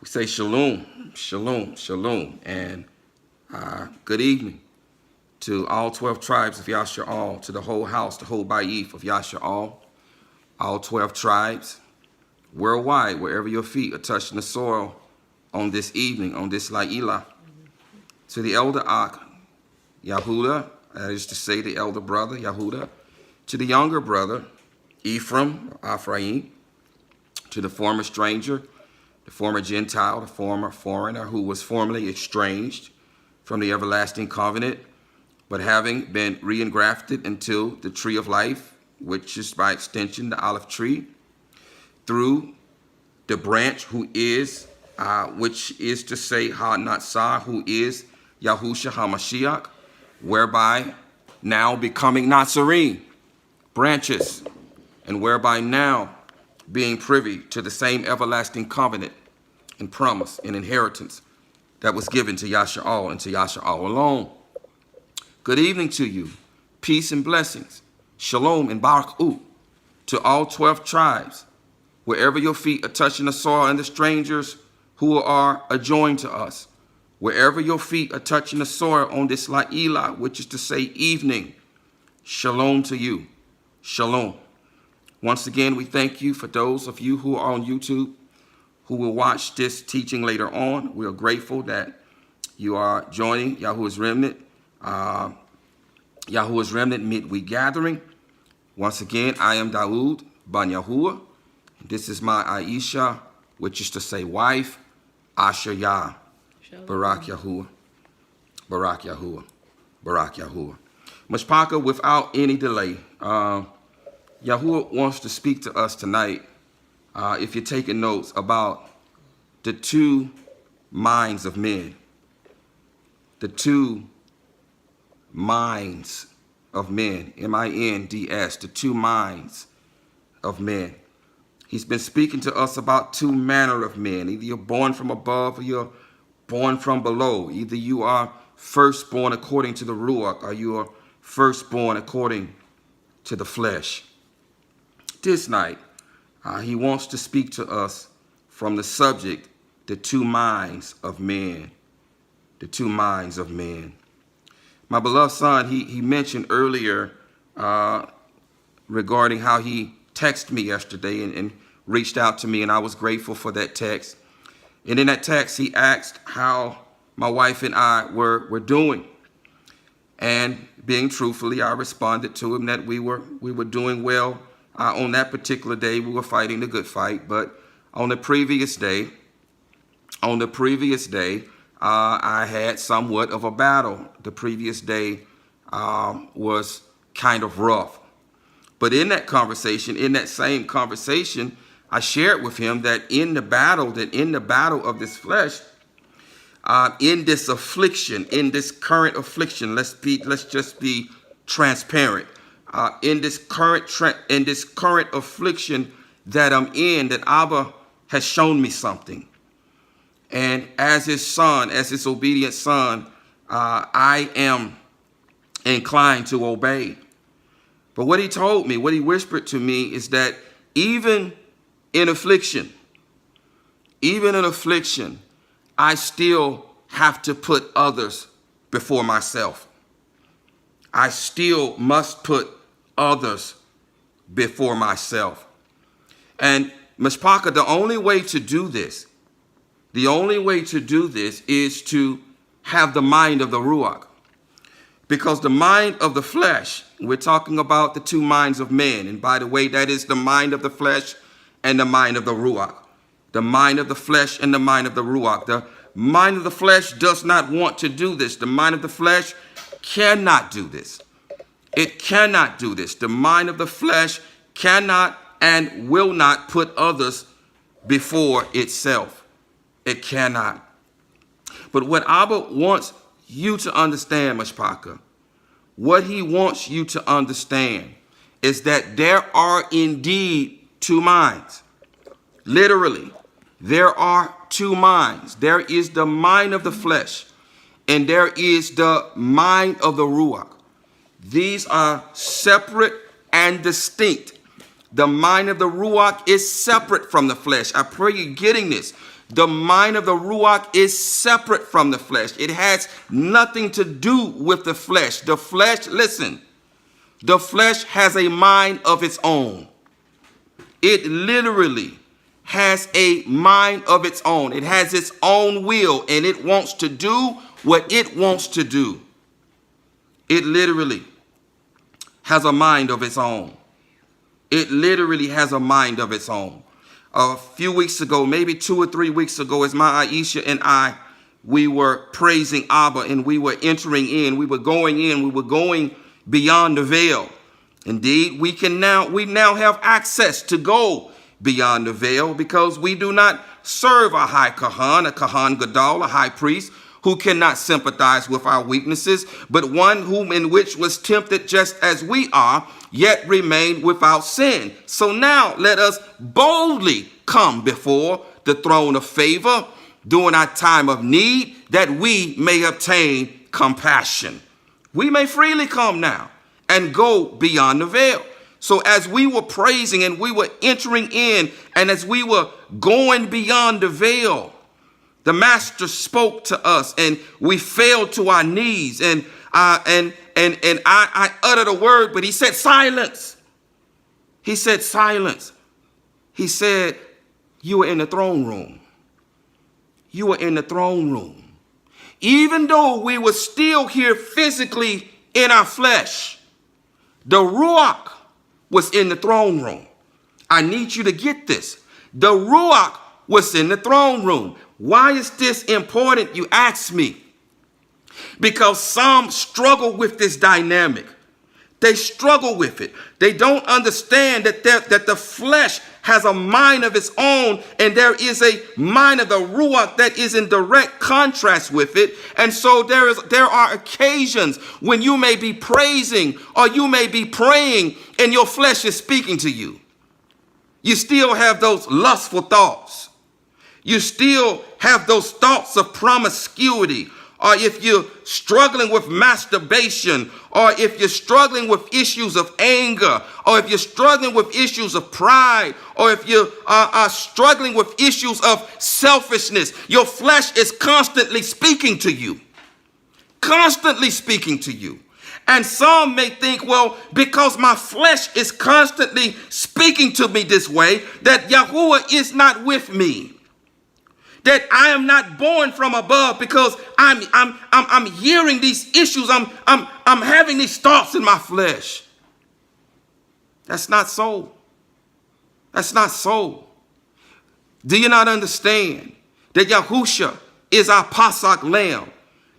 We say shalom, shalom, shalom, and good evening to all 12 tribes of Yashar'al, to the whole house, the whole Ba'if of Yashar'al, all 12 tribes worldwide, wherever your feet are touching the soil on this evening, on this La'ilah. To the elder Ak, Yahuda, that is to say the elder brother, Yahuda, to the younger brother, Ephraim, to the former stranger, the former Gentile, the former foreigner who was formerly estranged from the everlasting covenant, but having been re-engrafted into the tree of life, which is by extension the olive tree, through the branch who is, which is to say Ha-Natsah, who is Yahusha HaMashiach, whereby now becoming Nazarene, branches, and whereby now being privy to the same everlasting covenant and promise and inheritance that was given to Yashar'al and to Yashar'al alone. Good evening to you. Peace and blessings. Shalom and barak'u to all 12 tribes, wherever your feet are touching the soil, and the strangers who are adjoined to us. Wherever your feet are touching the soil on this La'ilah, which is to say evening, shalom to you. Shalom. Once again, we thank you for those of you who are on YouTube, who will watch this teaching later on. We are grateful that you are joining Yahuwah's Remnant, Yahuwah's Remnant Midweek Gathering. Once again, I am Daoud Ban Yahuwah. This is my Aisha, which is to say wife, Asher Yah, Barak Yahuwah, Barak Yahuwah, Barak Yahuwah. Mashpaka, without any delay, Yahuwah wants to speak to us tonight, if you're taking notes, about the two minds of men. The two minds of men, M-I-N-D-S, the two minds of men. He's been speaking to us about two manner of men. Either you're born from above or you're born from below. Either you are firstborn according to the Ruach or you are firstborn according to the flesh. This night, he wants to speak to us from the subject, the two minds of men. The two minds of men. My beloved son, he mentioned earlier regarding how he texted me yesterday and reached out to me, and I was grateful for that text. And in that text, he asked how my wife and I were doing. And being truthfully, I responded to him that we were doing well. On that particular day, we were fighting the good fight. But on the previous day, I had somewhat of a battle. The previous day was kind of rough. But in that conversation, in that same conversation, I shared with him that in the battle of this flesh, in this affliction, in this current affliction, let's just be transparent. In this current affliction that I'm in, that Abba has shown me something. And as his son, as his obedient son, I am inclined to obey. But what he told me, what he whispered to me is that even in affliction, I still have to put others before myself. I still must put others before myself. And Mishpaka, the only way to do this is to have the mind of the Ruach. Because the mind of the flesh, we're talking about the two minds of men. And by the way, that is the mind of the flesh and the mind of the Ruach. The mind of the flesh and the mind of the Ruach. The mind of the flesh does not want to do this. The mind of the flesh cannot do this. It cannot do this. The mind of the flesh cannot and will not put others before itself. It cannot. But what Abba wants you to understand, Mashpaka, what he wants you to understand is that there are indeed two minds. Literally, there are two minds. There is the mind of the flesh, and there is the mind of the Ruach. These are separate and distinct. The mind of the Ruach is separate from the flesh. I pray you're getting this. The mind of the Ruach is separate from the flesh. It has nothing to do with the flesh. The flesh, listen, the flesh has a mind of its own. It literally has a mind of its own. It has its own will, and it wants to do what it wants to do. It literally has a mind of its own. It literally has a mind of its own. A few weeks ago, maybe 2 or 3 weeks ago, as my Aisha and I, we were praising Abba, and we were entering in. We were going in. We were going beyond the veil. Indeed, we now have access to go beyond the veil, because we do not serve a high Kahan, a Kahan Gadol, a high priest, who cannot sympathize with our weaknesses, but one whom in which was tempted just as we are, yet remained without sin. So now let us boldly come before the throne of favor during our time of need, that we may obtain compassion. We may freely come now and go beyond the veil. So as we were praising and we were entering in, and as we were going beyond the veil, the Master spoke to us, and we fell to our knees, and I uttered a word, but he said, silence. He said, silence. He said, you are in the throne room. You are in the throne room. Even though we were still here physically in our flesh, the Ruach was in the throne room. I need you to get this. The Ruach was in the throne room. Why is this important, you ask me? Because some struggle with this dynamic. They struggle with it. They don't understand that the flesh has a mind of its own, and there is a mind of the Ruach that is in direct contrast with it. And so there are occasions when you may be praising or you may be praying and your flesh is speaking to you. You still have those lustful thoughts. You still have those thoughts of promiscuity. Or if you're struggling with masturbation, or if you're struggling with issues of anger, or if you're struggling with issues of pride, or if you are struggling with issues of selfishness, your flesh is constantly speaking to you. Constantly speaking to you. And some may think, well, because my flesh is constantly speaking to me this way, that Yahuwah is not with me. That I am not born from above, because I'm hearing these issues. I'm having these thoughts in my flesh. That's not so. That's not so. Do you not understand that Yahusha is our Pasach lamb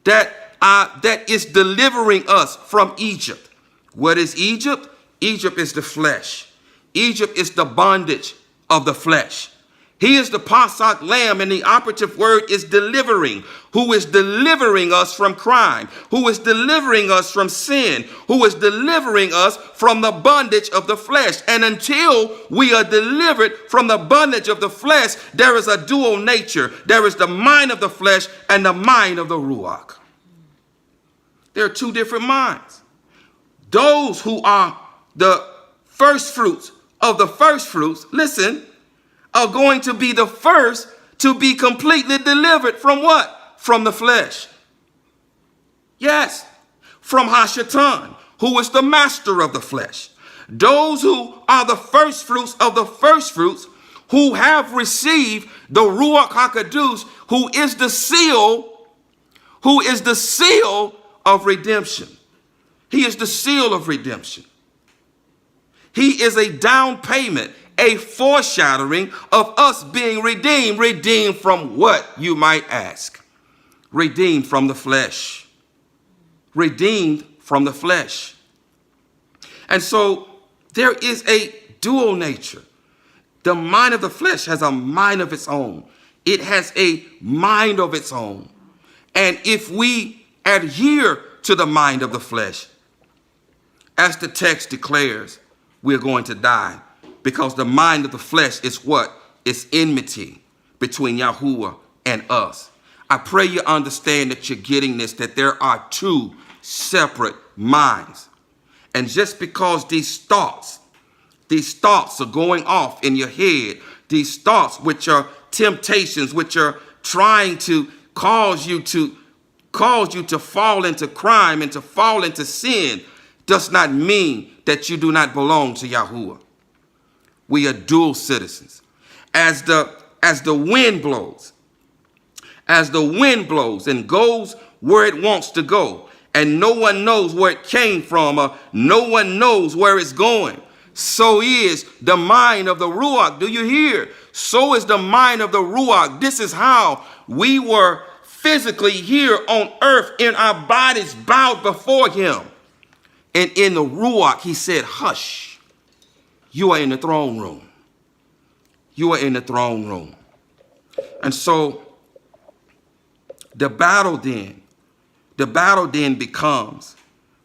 that is delivering us from Egypt? What is Egypt? Egypt is the flesh. Egypt is the bondage of the flesh. He is the Pasach lamb, and the operative word is delivering, who is delivering us from crime, who is delivering us from sin, who is delivering us from the bondage of the flesh. And until we are delivered from the bondage of the flesh, there is a dual nature. There is the mind of the flesh and the mind of the Ruach. There are two different minds. Those who are the first fruits of the first fruits, listen, are going to be the first to be completely delivered from what? From the flesh. Yes, from Hashatan, who is the master of the flesh. Those who are the first fruits of the first fruits, who have received the Ruach HaKadosh, who is the seal of redemption. He is the seal of redemption. He is a down payment, a foreshadowing of us being redeemed. Redeemed from what, you might ask? Redeemed from the flesh. Redeemed from the flesh. And so there is a dual nature. The mind of the flesh has a mind of its own. It has a mind of its own. And if we adhere to the mind of the flesh, as the text declares, we're going to die. Because the mind of the flesh is what? It's enmity between Yahuwah and us. I pray you understand that you're getting this, that there are two separate minds. And just because these thoughts are going off in your head, these thoughts which are temptations which are trying to cause you to fall into crime and to fall into sin does not mean that you do not belong to Yahuwah. We are dual citizens. As the wind blows, and goes where it wants to go, and no one knows where it came from, or no one knows where it's going, so is the mind of the Ruach. Do you hear? So is the mind of the Ruach. This is how we were physically here on earth in our bodies bowed before him. And in the Ruach, he said, hush, you are in the throne room. You are in the throne room. And so the battle then becomes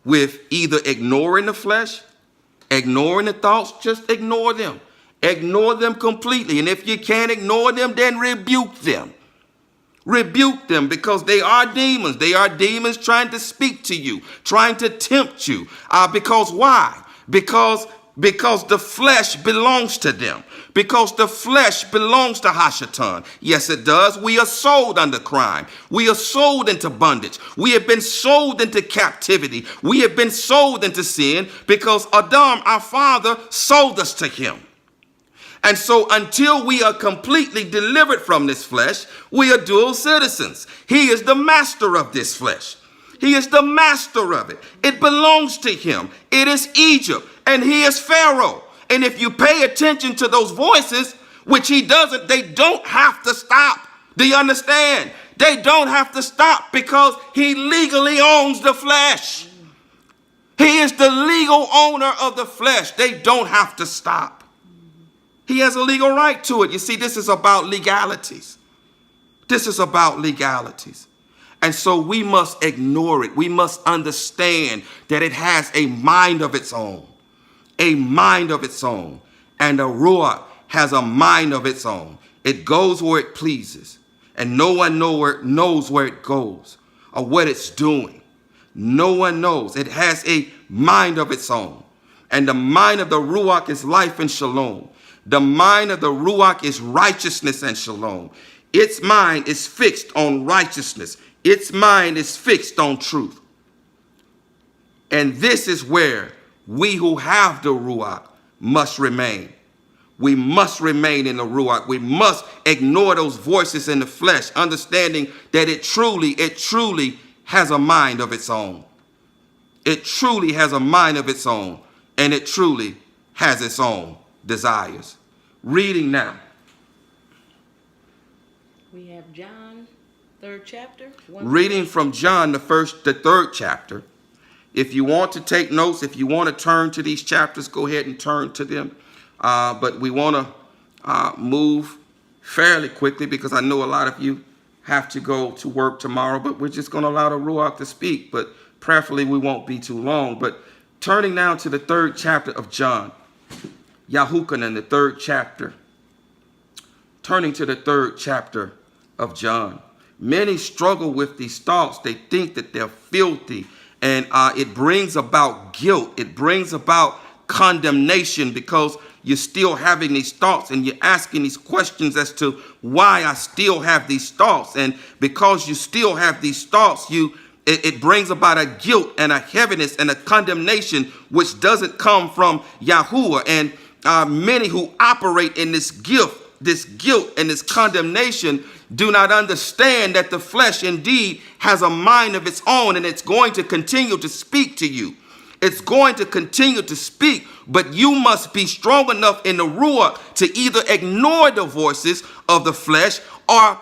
with either ignoring the flesh, ignoring the thoughts, just ignore them. Ignore them completely. And if you can't ignore them, then rebuke them. Rebuke them, because they are demons. They are demons trying to speak to you, trying to tempt you. Because why? Because the flesh belongs to them. Because the flesh belongs to Hashatan. Yes, it does. We are sold under crime. We are sold into bondage. We have been sold into captivity. We have been sold into sin because Adam, our father, sold us to him. And so until we are completely delivered from this flesh, we are dual citizens. He is the master of this flesh. He is the master of it. It belongs to him. It is Egypt, and he is Pharaoh. And if you pay attention to those voices, which he doesn't, they don't have to stop. Do you understand? They don't have to stop because he legally owns the flesh. He is the legal owner of the flesh. They don't have to stop. He has a legal right to it. You see, this is about legalities. This is about legalities. And so we must ignore it. We must understand that it has a mind of its own. A mind of its own. And the Ruach has a mind of its own. It goes where it pleases. And no one knows where it goes or what it's doing. No one knows. It has a mind of its own. And the mind of the Ruach is life and shalom. The mind of the Ruach is righteousness and shalom. Its mind is fixed on righteousness. Its mind is fixed on truth. And this is where we who have the Ruach must remain. We must remain in the Ruach. We must ignore those voices in the flesh, understanding that it truly has a mind of its own. It truly has a mind of its own, and it truly has its own desires. Reading now. We have John, 3rd chapter. Reading from John, the 3rd chapter. If you want to take notes, if you want to turn to these chapters, go ahead and turn to them. But we want to move fairly quickly because I know a lot of you have to go to work tomorrow, but we're just going to allow the Ruach to speak. But prayerfully, we won't be too long. But turning now to the 3rd chapter of John, Yahuchanan, the 3rd chapter. Turning to the 3rd chapter of John. Many struggle with these thoughts. They think that they're filthy. And it brings about guilt. It brings about condemnation because you're still having these thoughts and you're asking these questions as to why I still have these thoughts. And because you still have these thoughts, it brings about a guilt and a heaviness and a condemnation which doesn't come from Yahuwah. And many who operate in this guilt and this condemnation do not understand that the flesh indeed has a mind of its own, and it's going to continue to speak to you. It's going to continue to speak, but you must be strong enough in the Ruach to either ignore the voices of the flesh or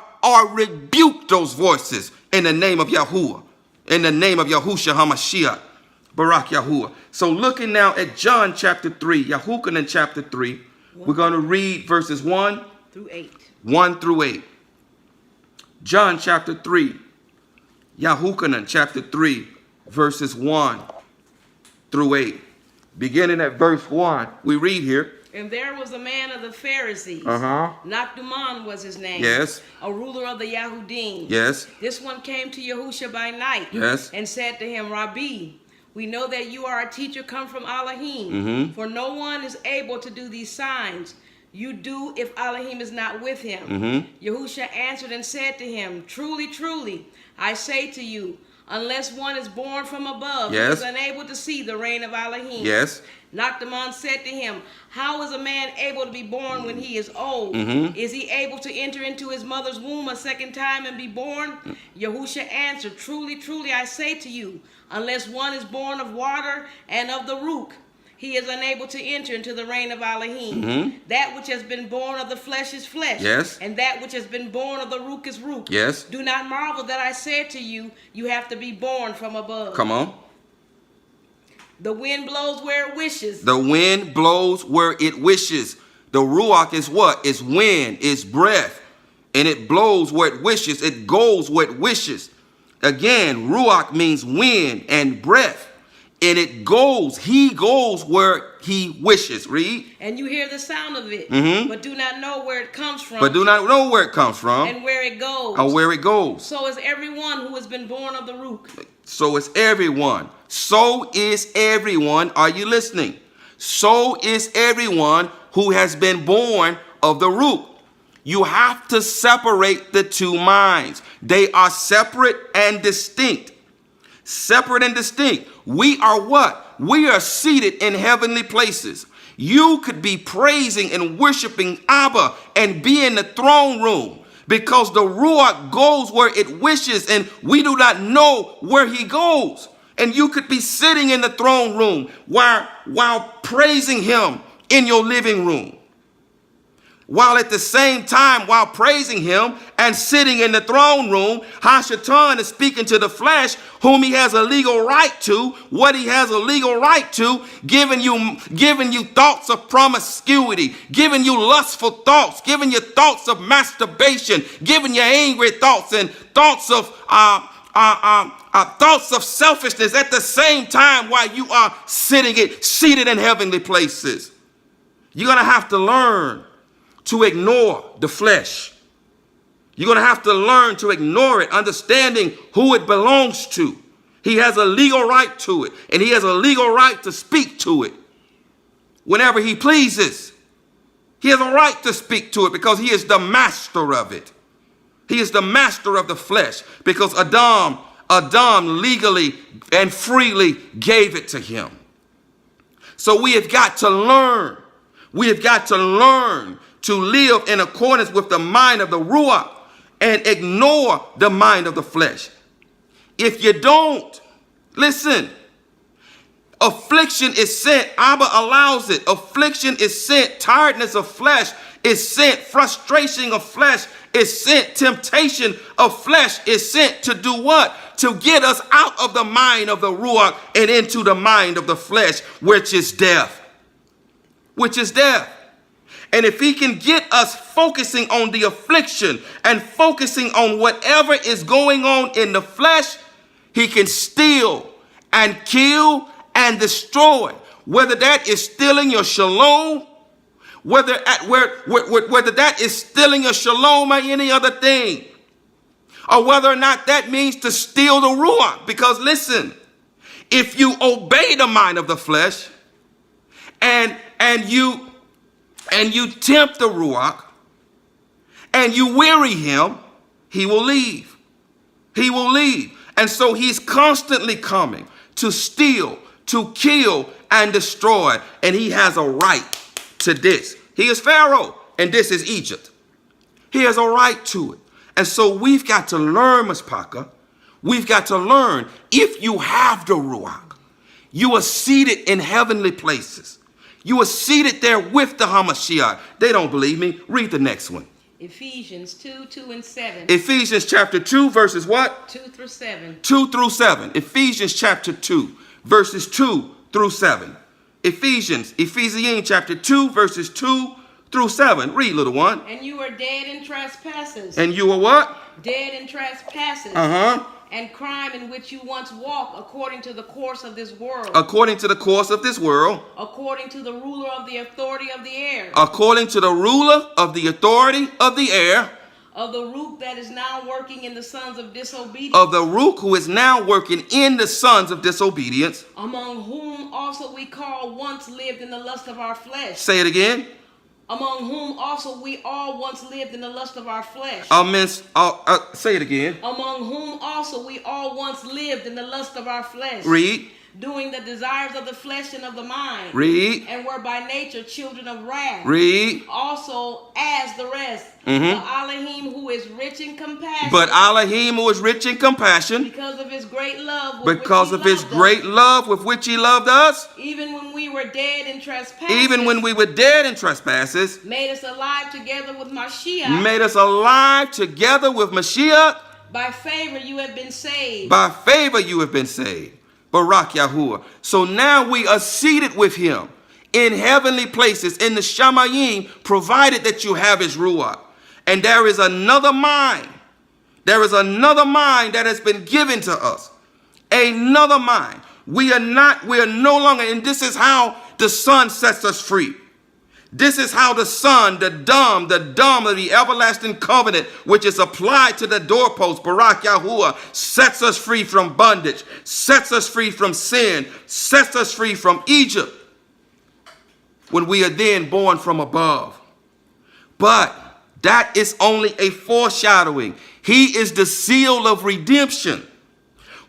rebuke those voices in the name of Yahuwah, in the name of Yahushua HaMashiach, Barak Yahuwah. So looking now at John chapter 3, Yahuchanan chapter 3, we're going to read verses 1 through 8. 1 through 8. John chapter 3, Yahuchanan chapter 3, verses 1 through 8. Beginning at verse 1, we read here. And there was a man of the Pharisees. Nachduman was his name. Yes. A ruler of the Yahudim. Yes. This one came to Yahushua by night. Yes. And said to him, Rabbi, we know that you are a teacher come from Elohim. For no one is able to do these signs you do if Elohim is not with him. Yahusha answered and said to him, truly, truly, I say to you, unless one is born from above, Yes. he is unable to see the reign of Elohim. Yes. Nachman said to him, how is a man able to be born when he is old? Is he able to enter into his mother's womb a second time and be born? Yahusha answered, truly, truly, I say to you, unless one is born of water and of the Ruach, he is unable to enter into the reign of Elohim. That which has been born of the flesh is flesh. Yes. And that which has been born of the Ruach is Ruach. Yes. Do not marvel that I said to you, you have to be born from above. Come on. The wind blows where it wishes. The wind blows where it wishes. The Ruach is what? It's wind, it's breath. And it blows where it wishes. It goes where it wishes. Again, Ruach means wind and breath. And it goes, he goes where he wishes. Read. And you hear the sound of it, but do not know where it comes from. But do not know where it comes from. And where it goes. Or where it goes. So is everyone who has been born of the Ruach. So is everyone. So is everyone. Are you listening? So is everyone who has been born of the Ruach. You have to separate the two minds. They are separate and distinct. Separate and distinct. We are what? We are seated in heavenly places. You could be praising and worshiping Abba and be in the throne room because the Ruach goes where it wishes and we do not know where he goes. And you could be sitting in the throne room while praising him in your living room. While at the same time, while praising him and sitting in the throne room, Hashatan is speaking to the flesh, whom he has a legal right to, what he has a legal right to, giving you thoughts of promiscuity, giving you lustful thoughts, giving you thoughts of masturbation, giving you angry thoughts and thoughts of selfishness at the same time while you are seated in heavenly places. You're going to have to learn to ignore the flesh. You're going to have to learn to ignore it, understanding who it belongs to. He has a legal right to it, and he has a legal right to speak to it whenever he pleases. He has a right to speak to it because he is the master of it. He is the master of the flesh because Adam legally and freely gave it to him. So we have got to learn. We have got to learn to live in accordance with the mind of the Ruach and ignore the mind of the flesh. If you don't, listen, affliction is sent. Abba allows it. Affliction is sent. Tiredness of flesh is sent. Frustration of flesh is sent. Temptation of flesh is sent to do what? To get us out of the mind of the Ruach and into the mind of the flesh, which is death. Which is death. And if he can get us focusing on the affliction and focusing on whatever is going on in the flesh, he can steal and kill and destroy. Whether that is stealing your shalom, whether that is stealing your shalom or any other thing, or whether or not that means to steal the Ruach. Because listen, if you obey the mind of the flesh and you tempt the Ruach and you weary him, he will leave. He will leave. And so he's constantly coming to steal, to kill, and destroy. And he has a right to this. He is Pharaoh, and this is Egypt. He has a right to it. And so we've got to learn, Mispaka. We've got to learn, if you have the Ruach, you are seated in heavenly places. You are seated there with the Hamashiach. They don't believe me. Read the next one. Ephesians 2:2-7. Ephesians chapter 2, verses what? 2-7. 2-7. Ephesians chapter 2, verses 2-7. Ephesians chapter 2, verses 2-7. Read, little one. And you are dead in trespasses. And you are what? Dead in trespasses. And crime in which you once walked according to the course of this world. According to the course of this world. According to the ruler of the authority of the air. According to the ruler of the authority of the air. Of the Ruach that is now working in the sons of disobedience. Of the Ruach who is now working in the sons of disobedience. Among whom also we once lived in the lust of our flesh. Say it again. among whom also we all once lived in the lust of our flesh. Say it again. Among whom also we all once lived in the lust of our flesh. Read. Doing the desires of the flesh and of the mind. Read. And were by nature children of wrath. Read. Also as the rest. But Elohim, who is rich in compassion. But Elohim, who is rich in compassion. Because of his great love. Because of his great love with which he loved us. Even when we were dead in trespasses. Even when we were dead in trespasses. Made us alive together with Mashiach. Made us alive together with Mashiach. By favor you have been saved. By favor you have been saved. Barak Yahuwah. So now we are seated with him in heavenly places in the Shamayim, provided that you have his Ruach. And there is another mind. There is another mind that has been given to us. Another mind. We are no longer, and this is how the Son sets us free. This is how the Son, the dam of the everlasting covenant, which is applied to the doorpost, Barak Yahuwah, sets us free from bondage, sets us free from sin, sets us free from Egypt, when we are then born from above. But that is only a foreshadowing. He is the seal of redemption,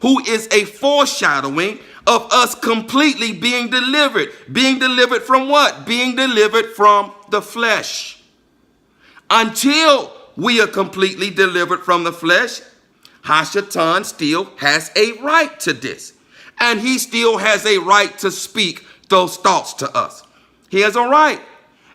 who is a foreshadowing of us completely being delivered. Being delivered from what? Being delivered from the flesh. Until we are completely delivered from the flesh, Hashatan still has a right to this. And he still has a right to speak those thoughts to us. He has a right.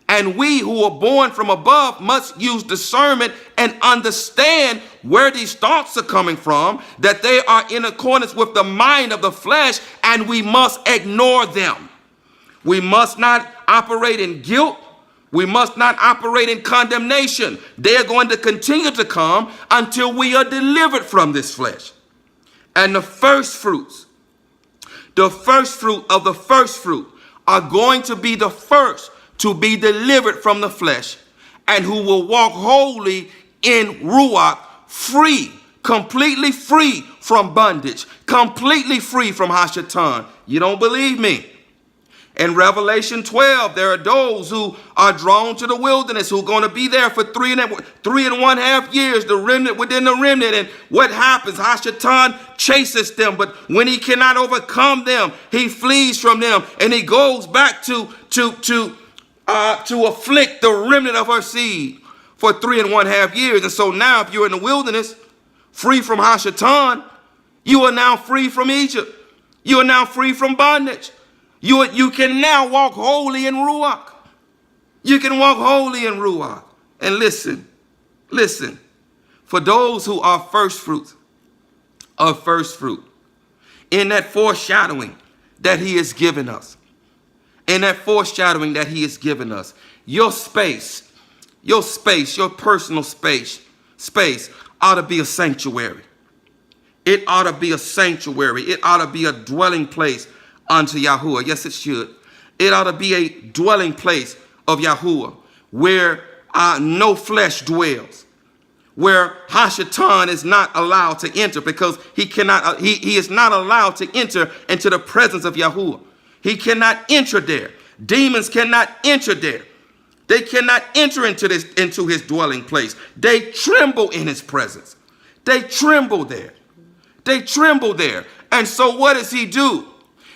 And we who are born from above must use discernment and understand where these thoughts are coming from, that they are in accordance with the mind of the flesh, and we must ignore them. We must not operate in guilt. We must not operate in condemnation. They are going to continue to come until we are delivered from this flesh. And the first fruit of the first fruit are going to be the first to be delivered from the flesh, and who will walk wholly in Ruach, free, completely free from bondage, completely free from Hashatan. You don't believe me? In Revelation 12, there are those who are drawn to the wilderness, who are going to be there for 3.5 years, the remnant within the remnant. And what happens? Hashatan chases them, but when he cannot overcome them, he flees from them, and he goes back to afflict the remnant of her seed for 3.5 years. And so now, if you're in the wilderness, free from Hashatan, you are now free from Egypt. You are now free from bondage. You can now walk wholly in Ruach. You can walk wholly in Ruach. And listen, for those who are first fruit, in that foreshadowing that he has given us, your space, your personal space ought to be a sanctuary. It ought to be a sanctuary. It ought to be a dwelling place unto Yahuwah. Yes, it should. It ought to be a dwelling place of Yahuwah, where no flesh dwells, where Hashatan is not allowed to enter, because he is not allowed to enter into the presence of Yahuwah. He cannot enter there. Demons cannot enter there. They cannot enter into his dwelling place. They tremble in his presence. They tremble there. And so what does he do?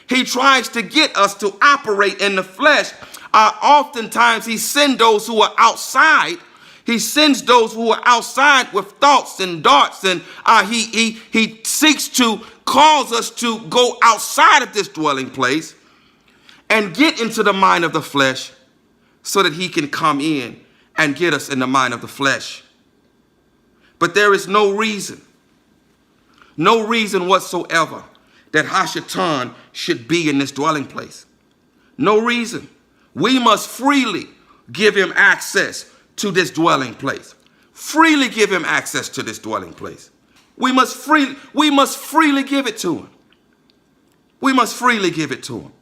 He tries to get us to operate in the flesh. Oftentimes he sends those who are outside. He sends those who are outside with thoughts and darts, and he seeks to cause us to go outside of this dwelling place and get into the mind of the flesh, so that he can come in and get us in the mind of the flesh. But there is no reason whatsoever that Hashatan should be in this dwelling place. No reason. We must freely give him access to this dwelling place. Freely give him access to this dwelling place. We must freely give it to him. We must freely give it to him.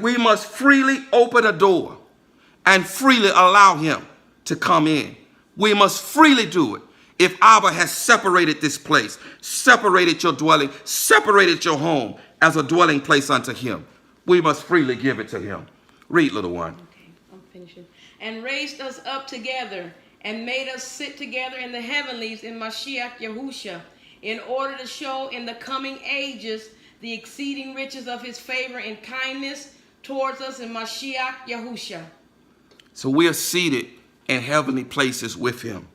We must freely open a door and freely allow him to come in. We must freely do it. If Abba has separated this place, separated your dwelling, separated your home as a dwelling place unto him, we must freely give it to him. Read, little one. Okay, I'm finishing. and raised us up together, and made us sit together in the heavenlies in Mashiach Yahusha, in order to show in the coming ages the exceeding riches of his favor and kindness towards us in Mashiach Yahusha. So we are seated in heavenly places with him.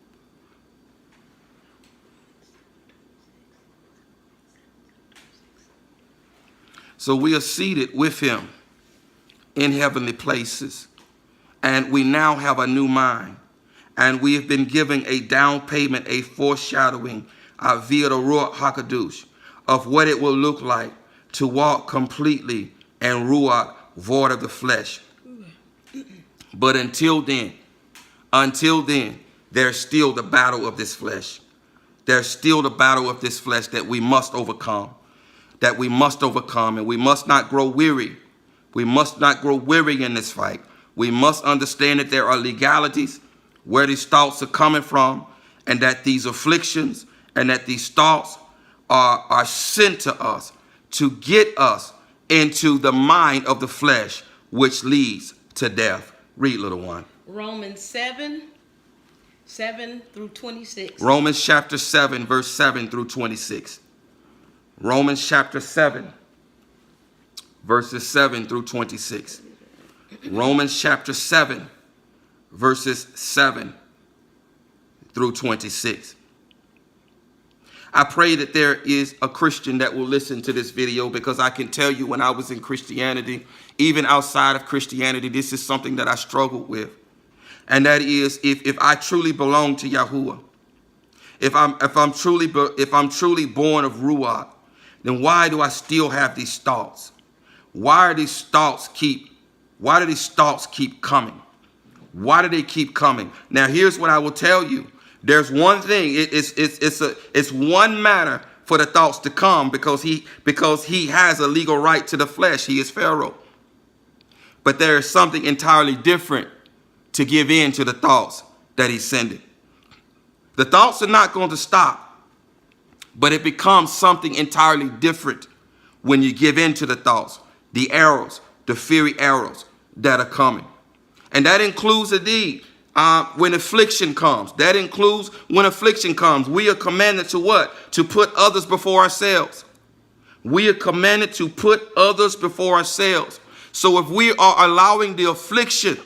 So we are seated with him in heavenly places. And we now have a new mind. And we have been given a down payment, a foreshadowing via the Ruach HaKadosh of what it will look like to walk completely in Ruach, void of the flesh. But until then, there's still the battle of this flesh. There's still the battle of this flesh that we must overcome. And we must not grow weary. We must not grow weary in this fight. We must understand that there are legalities where these thoughts are coming from, and that these afflictions and that these thoughts are sent to us to get us into the mind of the flesh, which leads to death. Read, little one. Romans 7 through 26. Romans chapter 7, verse 7 through 26. Romans chapter 7, verses 7 through 26. Romans chapter 7, verses 7 through 26. I pray that there is a Christian that will listen to this video, because I can tell you when I was in Christianity, even outside of Christianity, this is something that I struggled with. And that is, if I truly belong to Yahuwah, if I'm truly born of Ruach, then why do I still have these thoughts? Why do these thoughts keep coming? Why do they keep coming? Now, here's what I will tell you. There's one thing. It's one matter for the thoughts to come, because he has a legal right to the flesh. He is Pharaoh. But there is something entirely different to give in to the thoughts that he's sending. The thoughts are not going to stop, but it becomes something entirely different when you give in to the thoughts, the arrows, the fiery arrows that are coming. And that includes indeed when affliction comes. We are commanded to what? To put others before ourselves. We are commanded to put others before ourselves. So if we are allowing the affliction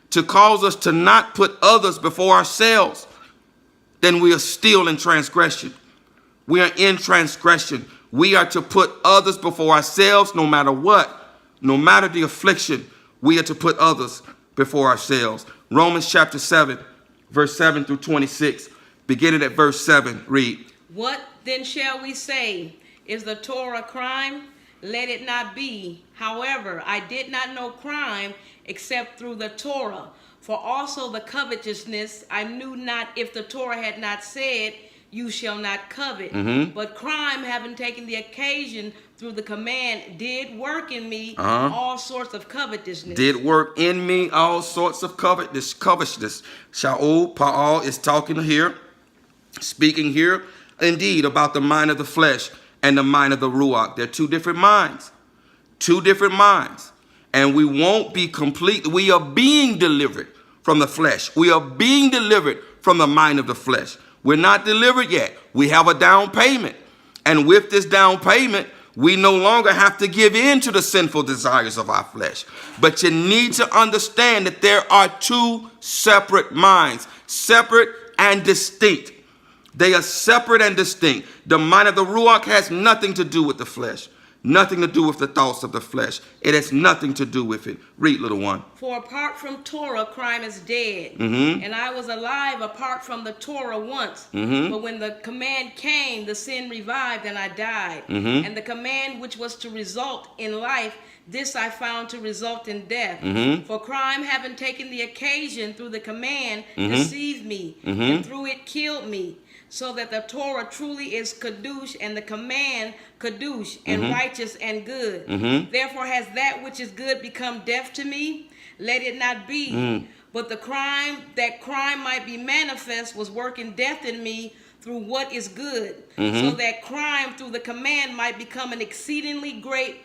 to cause us to not put others before ourselves, then we are still in transgression. We are in transgression. We are to put others before ourselves no matter what. No matter the affliction, we are to put others before ourselves. Romans chapter 7, verse 7 through 26. Beginning at verse 7, read. What then shall we say? Is the Torah crime? Let it not be. However, I did not know crime except through the Torah. For also the covetousness, I knew not if the Torah had not said, you shall not covet. But crime, having taken the occasion through the command, did work in me all sorts of covetousness. Did work in me all sorts of covetousness. Shaul, Paul is talking here, speaking here, indeed, about the mind of the flesh and the mind of the Ruach. They're two different minds. Two different minds. And we won't be complete. We are being delivered from the flesh. We are being delivered from the mind of the flesh. We're not delivered yet. We have a down payment. And with this down payment, we no longer have to give in to the sinful desires of our flesh. But you need to understand that there are two separate minds, separate and distinct. They are separate and distinct. The mind of the Ruach has nothing to do with the flesh. Nothing to do with the thoughts of the flesh. It has nothing to do with it. Read, little one. For apart from Torah, crime is dead. And I was alive apart from the Torah once. But when the command came, the sin revived and I died. And the command which was to result in life, this I found to result in death. For crime, having taken the occasion through the command, deceived me, and through it killed me. So that the Torah truly is kadosh, and the command kadosh, and righteous and good. Therefore has that which is good become death to me? Let it not be. But that crime might be manifest was working death in me through what is good. So that crime through the command might become an exceedingly great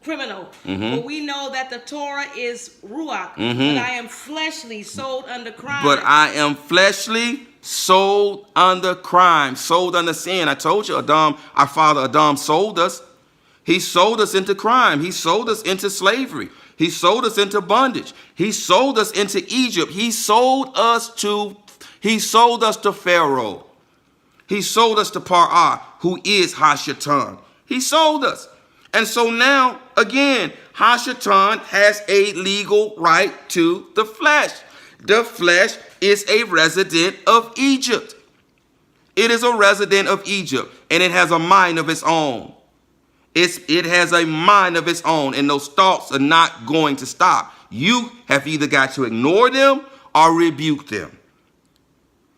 criminal. For we know that the Torah is ruach, but I am fleshly, sold under crime. But I am fleshly, sold under crime, sold under sin. I told you, Adam, our father Adam sold us. He sold us into crime. He sold us into slavery. He sold us into bondage. He sold us into Egypt. He sold us to Pharaoh. He sold us to Par'ah, who is Hashatan. He sold us. And so now, again, Hashatan has a legal right to the flesh. The flesh is a resident of Egypt. It is a resident of Egypt, and it has a mind of its own. It has a mind of its own, and those thoughts are not going to stop. You have either got to ignore them or rebuke them.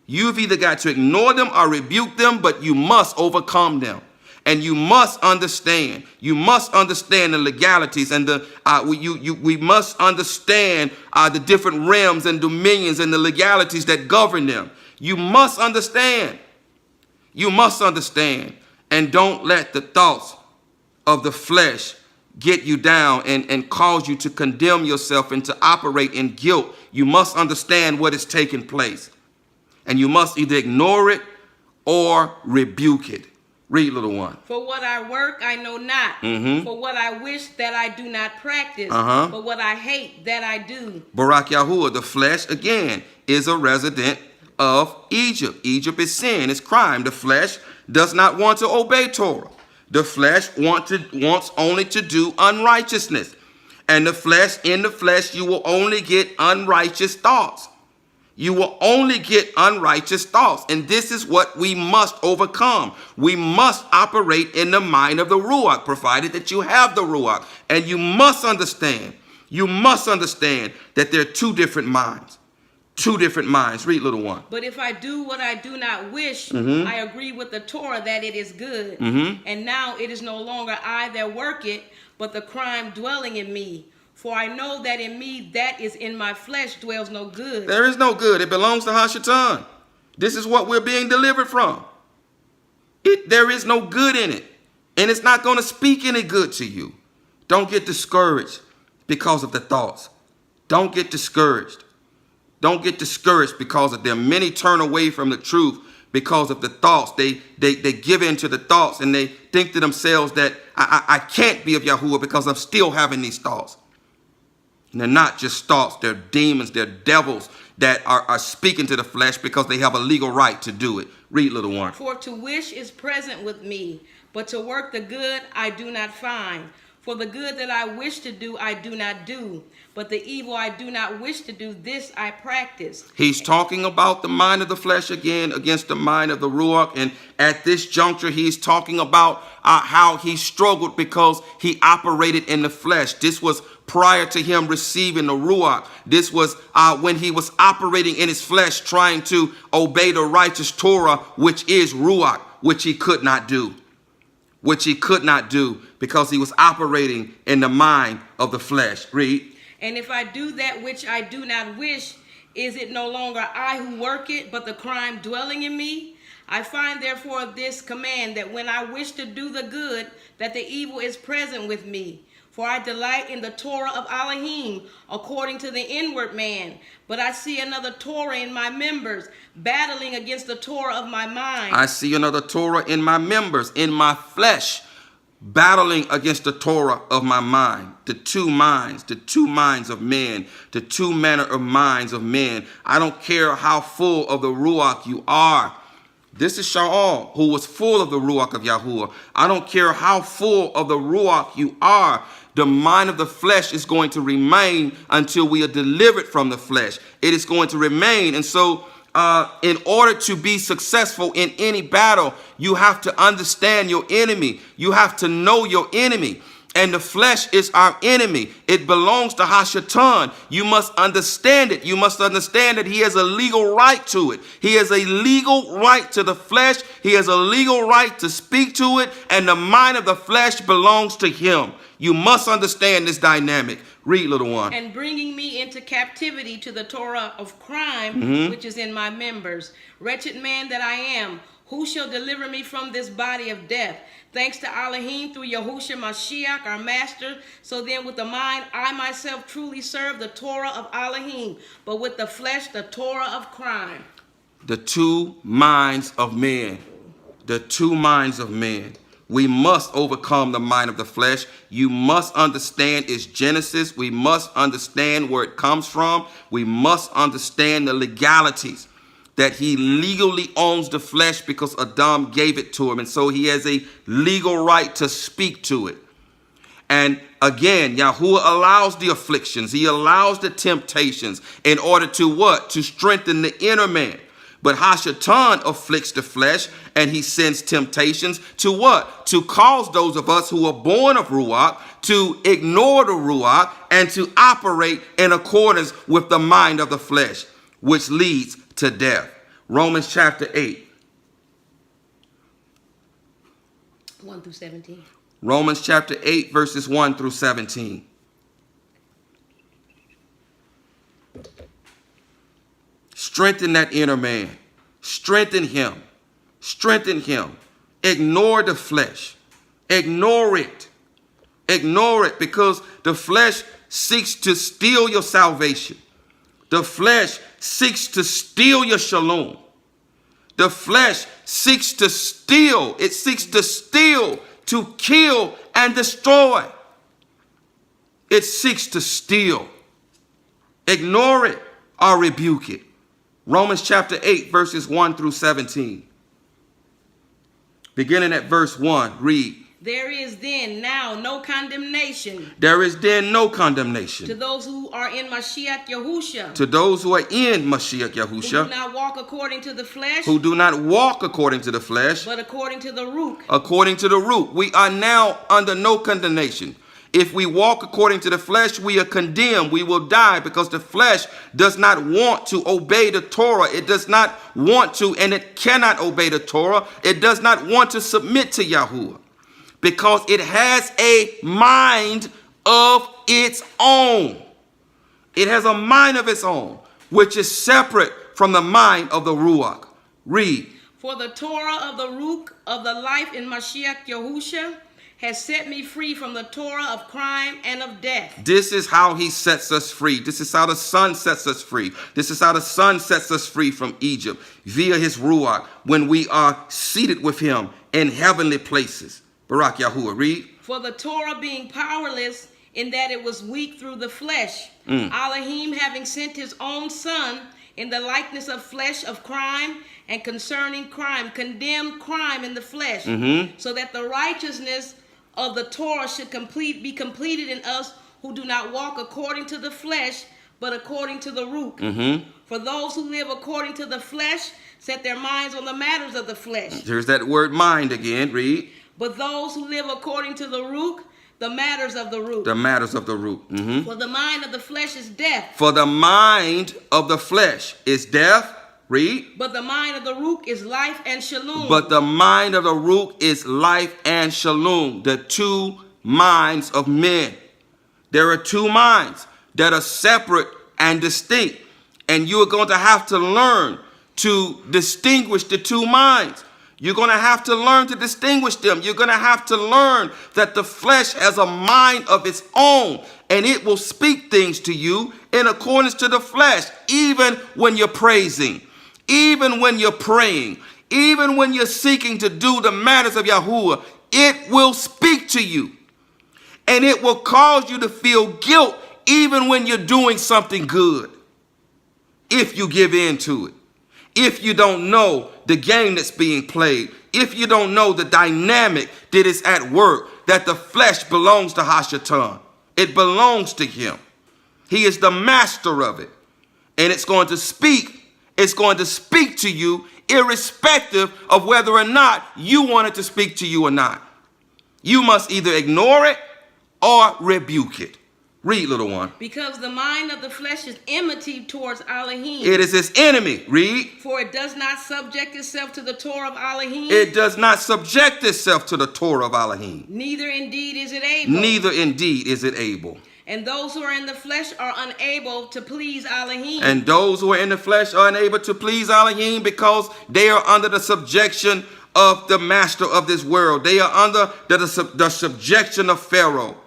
You've either got to ignore them or rebuke them, but you must overcome them. And you must understand. You must understand the legalities and we must understand the different realms and dominions and the legalities that govern them. You must understand. You must understand. And don't let the thoughts of the flesh get you down and cause you to condemn yourself and to operate in guilt. You must understand what is taking place. And you must either ignore it or rebuke it. Read, little one. For what I work, I know not. For what I wish, that I do not practice. But what I hate, that I do. Barak Yahuwah, the flesh, again, is a resident of Egypt. Egypt is sin, it's crime. The flesh does not want to obey Torah. The flesh wants only to do unrighteousness. And in the flesh, you will only get unrighteous thoughts. You will only get unrighteous thoughts. And this is what we must overcome. We must operate in the mind of the Ruach, provided that you have the Ruach. And you must understand that there are two different minds. Two different minds. Read, little one. But if I do what I do not wish, I agree with the Torah that it is good. And now it is no longer I that work it, but the crime dwelling in me. For I know that in me, that is in my flesh, dwells no good. There is no good. It belongs to Hashatan. This is what we're being delivered from. There is no good in it. And it's not going to speak any good to you. Don't get discouraged because of the thoughts. Don't get discouraged. Don't get discouraged because of them. Many turn away from the truth because of the thoughts. They give in to the thoughts and they think to themselves that I can't be of Yahuwah because I'm still having these thoughts. And they're not just thoughts, they're demons, they're devils that are speaking to the flesh because they have a legal right to do it. Read, little one. For to wish is present with me, but to work the good I do not find. For the good that I wish to do, I do not do. But the evil I do not wish to do, this I practice. He's talking about the mind of the flesh again against the mind of the Ruach. And at this juncture, he's talking about how he struggled because he operated in the flesh. This was prior to him receiving the Ruach. This was when he was operating in his flesh, trying to obey the righteous Torah, which is Ruach, which he could not do. Which he could not do because he was operating in the mind of the flesh. Read. And if I do that which I do not wish, is it no longer I who work it, but the crime dwelling in me? I find therefore this command, that when I wish to do the good, that the evil is present with me. For I delight in the Torah of Elohim, according to the inward man. But I see another Torah in my members, battling against the Torah of my mind. I see another Torah in my members, in my flesh, battling against the Torah of my mind. The two minds of men, the two manner of minds of men. I don't care how full of the Ruach you are. This is Yashar'al, who was full of the Ruach of Yahuwah. I don't care how full of the Ruach you are. The mind of the flesh is going to remain until we are delivered from the flesh. It is going to remain. And so in order to be successful in any battle, you have to understand your enemy. You have to know your enemy. And the flesh is our enemy. It belongs to Hashatan. You must understand it. You must understand that he has a legal right to it. He has a legal right to the flesh. He has a legal right to speak to it. And the mind of the flesh belongs to him. You must understand this dynamic. Read, little one. And bringing me into captivity to the Torah of crime, which is in my members. Wretched man that I am, who shall deliver me from this body of death? Thanks to Elohim through Yahushua Mashiach, our master. So then with the mind, I myself truly serve the Torah of Elohim, but with the flesh, the Torah of crime. The two minds of men. The two minds of men. We must overcome the mind of the flesh. You must understand its genesis. We must understand where it comes from. We must understand the legalities. That he legally owns the flesh because Adam gave it to him. And so he has a legal right to speak to it. And again, Yahuwah allows the afflictions. He allows the temptations in order to what? To strengthen the inner man. But Hashatan afflicts the flesh and he sends temptations to what? To cause those of us who are born of Ruach to ignore the Ruach and to operate in accordance with the mind of the flesh, which leads to death. Romans chapter 8. 1 through 17. Romans chapter 8, verses 1 through 17. Strengthen that inner man. Strengthen him. Strengthen him. Ignore the flesh. Ignore it. Ignore it because the flesh seeks to steal your salvation. The flesh seeks to steal your shalom. The flesh seeks to steal. It seeks to steal, to kill, and destroy. It seeks to steal. Ignore it or rebuke it. Romans chapter 8, verses 1 through 17. Beginning at verse 1, read. There is then now no condemnation. There is then no condemnation. To those who are in Mashiach Yahusha. To those who are in Mashiach Yahusha. Who do not walk according to the flesh. Who do not walk according to the flesh. But according to the root. According to the root. We are now under no condemnation. If we walk according to the flesh, we are condemned. We will die because the flesh does not want to obey the Torah. It does not want to, and it cannot obey the Torah. It does not want to submit to Yahuwah because it has a mind of its own. It has a mind of its own, which is separate from the mind of the Ruach. Read. For the Torah of the root of the life in Mashiach Yahusha has set me free from the Torah of crime and of death. This is how he sets us free. This is how the Son sets us free. This is how the Son sets us free from Egypt via his Ruach when we are seated with him in heavenly places. Barak Yahuwah, read. For the Torah being powerless in that it was weak through the flesh, Elohim having sent his own Son in the likeness of flesh of crime and concerning crime, condemned crime in the flesh, so that the righteousness of the Torah should be completed in us who do not walk according to the flesh, but according to the root. For those who live according to the flesh set their minds on the matters of the flesh. There's that word mind again. Read. But those who live according to the root, the matters of the root. The matters of the root. For the mind of the flesh is death. For the mind of the flesh is death. Read. But the mind of the root is life and shalom. But the mind of the root is life and shalom. The two minds of men. There are two minds that are separate and distinct. And you are going to have to learn to distinguish the two minds. You're going to have to learn to distinguish them. You're going to have to learn that the flesh has a mind of its own. And it will speak things to you in accordance to the flesh. Even when you're praising. Even when you're praying, even when you're seeking to do the matters of Yahuwah, it will speak to you. And it will cause you to feel guilt even when you're doing something good. If you give in to it. If you don't know the game that's being played. If you don't know the dynamic that is at work, that the flesh belongs to Hashatan. It belongs to him. He is the master of it. And it's going to speak. It's going to speak to you irrespective of whether or not you want it to speak to you or not. You must either ignore it or rebuke it. Read, little one. Because the mind of the flesh is enmity towards Elohim. It is his enemy. Read. For it does not subject itself to the Torah of Elohim. It does not subject itself to the Torah of Elohim. Neither indeed is it able. Neither indeed is it able. And those who are in the flesh are unable to please Elohim. And those who are in the flesh are unable to please Elohim because they are under the subjection of the master of this world. They are under the subjection of Pharaoh,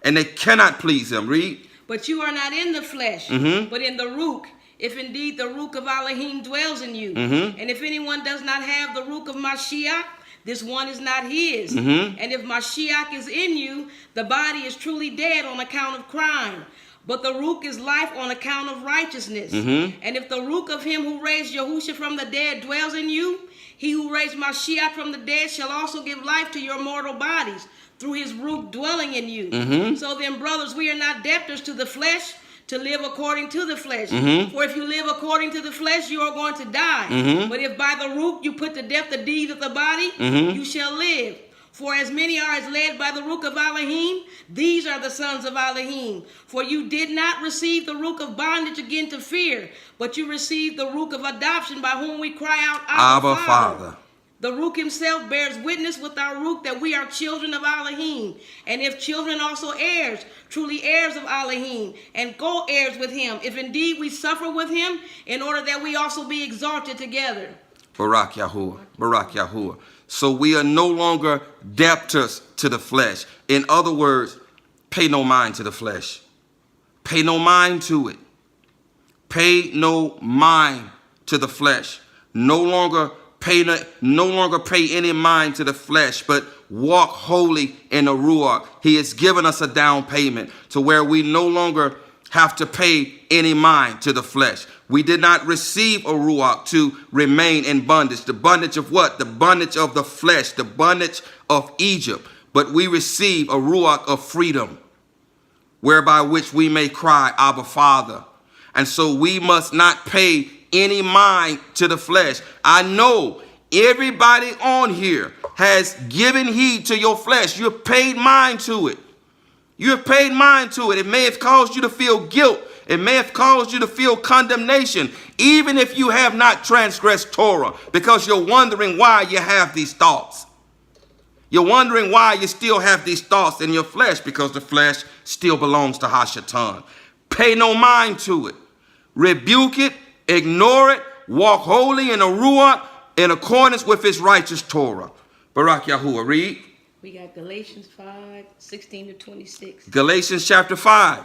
and they cannot please him. Read. But you are not in the flesh, but in the Ruach, if indeed the Ruach of Elohim dwells in you. And if anyone does not have the Ruach of Mashiach, this one is not his. And if Mashiach is in you, the body is truly dead on account of crime, but the Ruach is life on account of righteousness. And if the Ruach of him who raised Yahusha from the dead dwells in you, he who raised Mashiach from the dead shall also give life to your mortal bodies through his Ruach dwelling in you. So then, brothers, we are not debtors to the flesh, to live according to the flesh. For if you live according to the flesh, you are going to die. But if by the Ruach you put to death the deeds of the body, you shall live. For as many are as led by the Ruach of Elohim, these are the sons of Elohim. For you did not receive the Ruach of bondage again to fear, but you received the Ruach of adoption, by whom we cry out, Abba, Father. The Ruach himself bears witness with our Ruach that we are children of Elohim. And if children, also heirs, truly heirs of Elohim, and co-heirs with him, if indeed we suffer with him, in order that we also be exalted together. Barak Yahuwah. Barak Yahuwah. So we are no longer debtors to the flesh. In other words, pay no mind to the flesh. Pay no mind to it. Pay no mind to the flesh. No longer pay any mind to the flesh, but walk holy in the Ruach. He has given us a down payment to where we no longer have to pay any mind to the flesh. We did not receive a Ruach to remain in bondage. The bondage of what? The bondage of the flesh, the bondage of Egypt. But we receive a Ruach of freedom, whereby which we may cry, Abba, Father. And so we must not pay any mind to the flesh. I know everybody on here has given heed to your flesh. You have paid mind to it. You have paid mind to it. It may have caused you to feel guilt. It may have caused you to feel condemnation, even if you have not transgressed Torah, because you're wondering why you have these thoughts. You're wondering why you still have these thoughts in your flesh, because the flesh still belongs to Hashatan. Pay no mind to it. Rebuke it, ignore it, walk holy in a Ruach in accordance with his righteous Torah. Barak Yahuwah, read. We got Galatians 5, 16 to 26. Galatians chapter 5.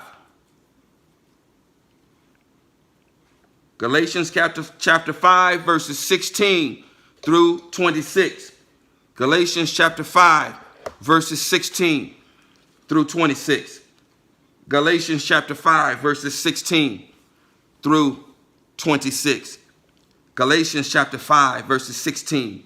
Galatians chapter 5, verses 16 through 26. Galatians chapter 5, verses 16 through 26. Galatians chapter 5, verses 16 through 26. Galatians chapter 5, verses 16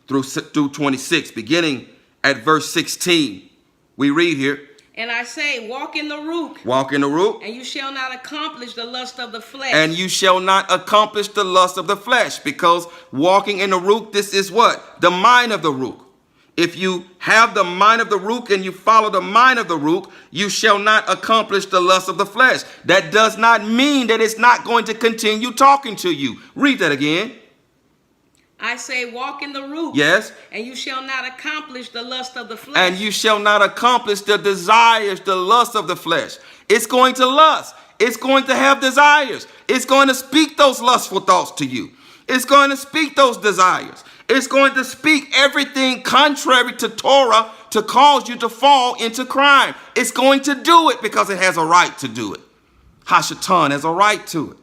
through 26. Beginning at verse 16, we read here. And I say, walk in the Ruach. Walk in the Ruach. And you shall not accomplish the lust of the flesh. And you shall not accomplish the lust of the flesh. Because walking in the Ruach, this is what? The mind of the Ruach. If you have the mind of the Ruach and you follow the mind of the Ruach, you shall not accomplish the lust of the flesh. That does not mean that it's not going to continue talking to you. Read that again. I say, walk in the Ruach. Yes. And you shall not accomplish the lust of the flesh. And you shall not accomplish the desires, the lust of the flesh. It's going to lust. It's going to have desires. It's going to speak those lustful thoughts to you. It's going to speak those desires. It's going to speak everything contrary to Torah to cause you to fall into crime. It's going to do it because it has a right to do it. Hashatan has a right to it.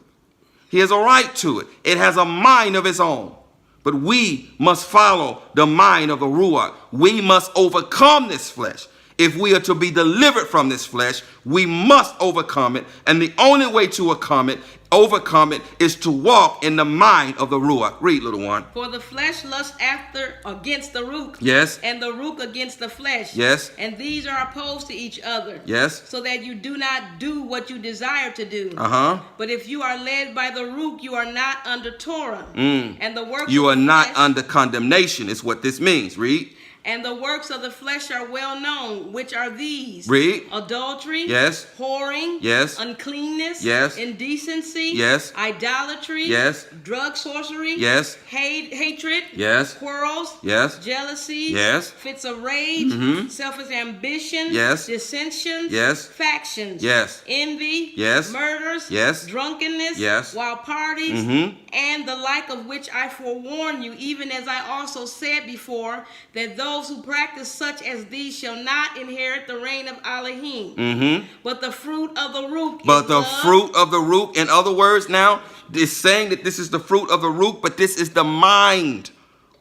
He has a right to it. It has a mind of its own. But we must follow the mind of the Ruach. We must overcome this flesh. If we are to be delivered from this flesh, we must overcome it. And the only way to overcome it is to walk in the mind of the Ruach. Read, little one. For the flesh lusts after against the Ruach. Yes. And the Ruach against the flesh. Yes. And these are opposed to each other. Yes. So that you do not do what you desire to do. But if you are led by the Ruach, you are not under Torah. And the works you of are the not flesh, under condemnation is what this means. Read. And the works of the flesh are well known, which are these: Read. adultery, Yes. whoring, Yes. uncleanness, Yes. indecency, Yes. idolatry, Yes. drug sorcery, Yes. hatred, Yes. quarrels, Yes. jealousy, Yes. fits of rage, Mhm. selfish ambition, Yes. dissensions, Yes. factions, Yes. envy, Yes. murders, Yes. drunkenness, Yes. wild parties, Mhm. and the like, of which I forewarn you, even as I also said before, that those who practice such as these shall not inherit the reign of Elohim. Mm-hmm. But the fruit of the root But is the love, fruit of the root, in other words, now, it's saying that this is the fruit of the root, but this is the mind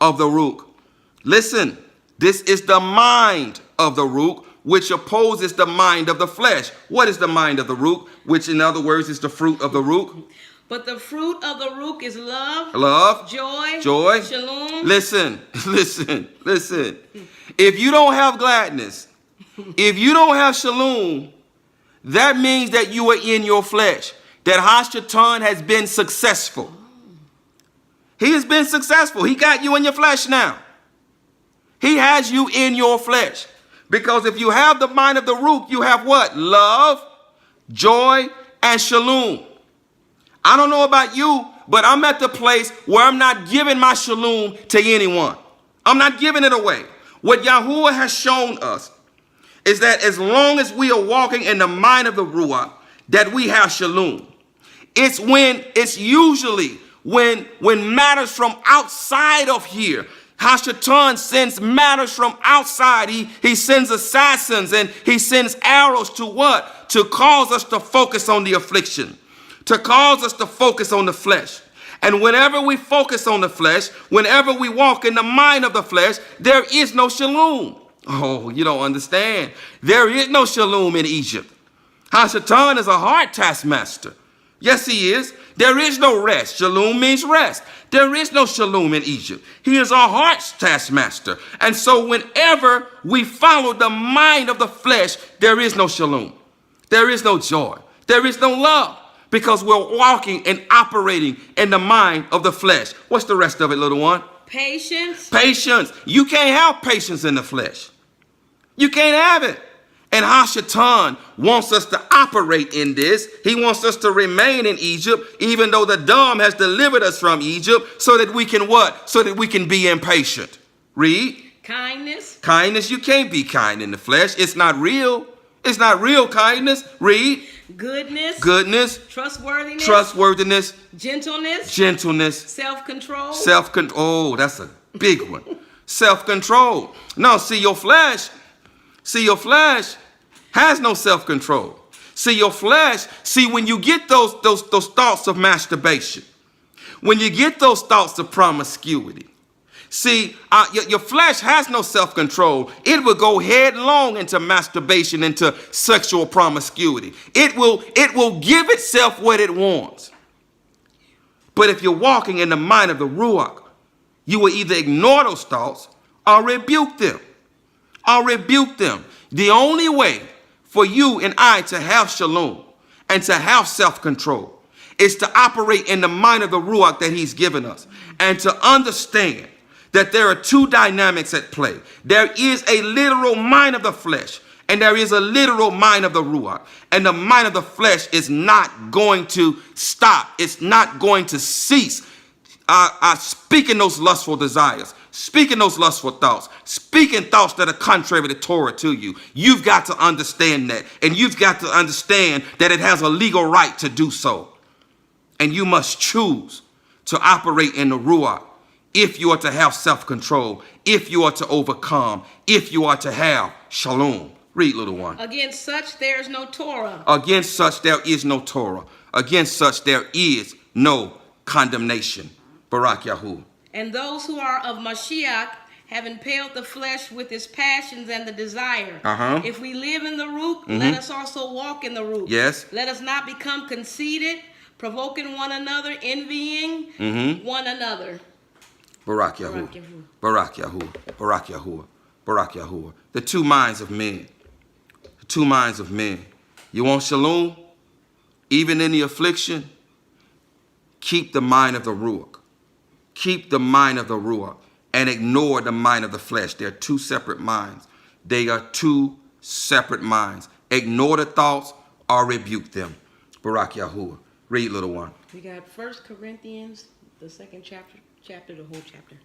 of the root. Listen, this is the mind of the root, which opposes the mind of the flesh. What is the mind of the root? Which, in other words, is the fruit of the root. but the fruit of the root is love, Love, joy, shalom. Listen. If you don't have gladness, if you don't have shalom, that means that you are in your flesh. That Hashatan has been successful. He has been successful. He got you in your flesh now. He has you in your flesh. Because if you have the mind of the root, you have what? Love, joy, and shalom. I don't know about you, but I'm at the place where I'm not giving my shalom to anyone. I'm not giving it away. What Yahuwah has shown us is that as long as we are walking in the mind of the Ruach, that we have shalom. It's usually when matters from outside of here. Hashatan sends matters from outside. He sends assassins and he sends arrows to what? To cause us to focus on the affliction. To cause us to focus on the flesh. And whenever we focus on the flesh, whenever we walk in the mind of the flesh, there is no shalom. Oh, you don't understand. There is no shalom in Egypt. Hashatan is a hard taskmaster. Yes, he is. There is no rest. Shalom means rest. There is no shalom in Egypt. He is our heart's taskmaster. And so whenever we follow the mind of the flesh, there is no shalom. There is no joy. There is no love. Because we're walking and operating in the mind of the flesh. What's the rest of it, little one? Patience. Patience. You can't have patience in the flesh. You can't have it. And Hashatan wants us to operate in this. He wants us to remain in Egypt, even though the Dom has delivered us from Egypt, so that we can what? So that we can be impatient. Read. Kindness. Kindness. You can't be kind in the flesh. It's not real. It's not real kindness. Read. Goodness. Goodness. Trustworthiness. Trustworthiness. Gentleness. Gentleness. Self-control. Self-control. Oh, that's a big one. Self-control. No, see, your flesh has no self-control. See, your flesh, when you get those thoughts of masturbation, when you get those thoughts of promiscuity, your flesh has no self-control. It will go headlong into masturbation, into sexual promiscuity. It will give itself what it wants. But if you're walking in the mind of the Ruach, you will either ignore those thoughts or rebuke them. The only way for you and I to have shalom and to have self-control is to operate in the mind of the Ruach that he's given us, and to understand that there are two dynamics at play. There is a literal mind of the flesh, and there is a literal mind of the Ruach. And the mind of the flesh is not going to stop. It's not going to cease. Speaking those lustful desires, speaking those lustful thoughts, speaking thoughts that are contrary to Torah to you. You've got to understand that. And you've got to understand that it has a legal right to do so. And you must choose to operate in the Ruach if you are to have self-control, if you are to overcome, if you are to have shalom. Read, little one. Against such there is no Torah. Against such there is no Torah. Against such there is no condemnation. Barak Yahu. And those who are of Mashiach have impaled the flesh with its passions and the desire. If we live in the root, let us also walk in the root. Yes. Let us not become conceited, provoking one another, envying one another. Barak Yahu. Barak Yahu. Barak Yahu. Barak Yahu. The two minds of men. The two minds of men. You want shalom? Even in the affliction, keep the mind of the Ruach. Keep the mind of the Ruach. and ignore the mind of the flesh. They're two separate minds. They are two separate minds. Ignore the thoughts or rebuke them. Barak Yahuwah. Read, little one. We got 1 Corinthians, the second chapter, the whole chapter.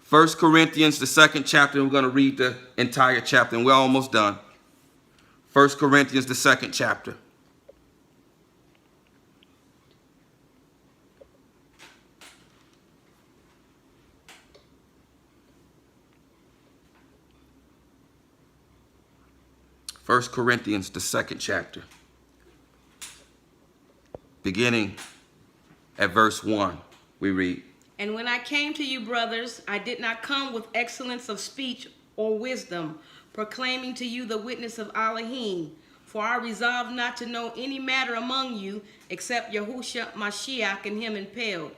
1 Corinthians, the second chapter. We're going to read the entire chapter, and we're almost done. 1 Corinthians, the second chapter. First Corinthians, the second chapter, beginning at verse 1, we read. And when I came to you, brothers, I did not come with excellence of speech or wisdom, proclaiming to you the witness of Elohim. For I resolved not to know any matter among you except Yahushua Mashiach and him impaled.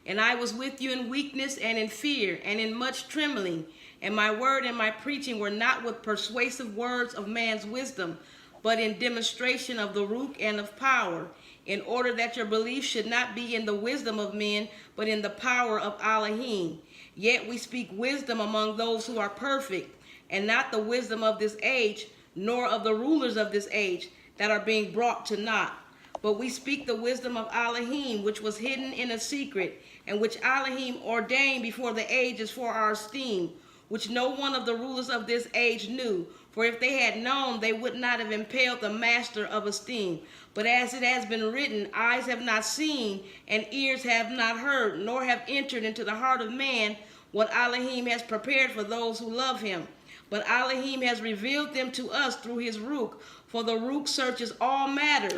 And I was with you in weakness and in fear and in much trembling. And my word and my preaching were not with persuasive words of man's wisdom, but in demonstration of the Ruach and of power, in order that your belief should not be in the wisdom of men, but in the power of Elohim. Yet we speak wisdom among those who are perfect, and not the wisdom of this age, nor of the rulers of this age, that are being brought to naught. But we speak the wisdom of Elohim, which was hidden in a secret, and which Elohim ordained before the ages for our esteem, which no one of the rulers of this age knew. For if they had known, they would not have impaled the master of esteem. But as it has been written, eyes have not seen, and ears have not heard, nor have entered into the heart of man what Elohim has prepared for those who love him. But Elohim has revealed them to us through his Ruach. For the Ruach searches all matters,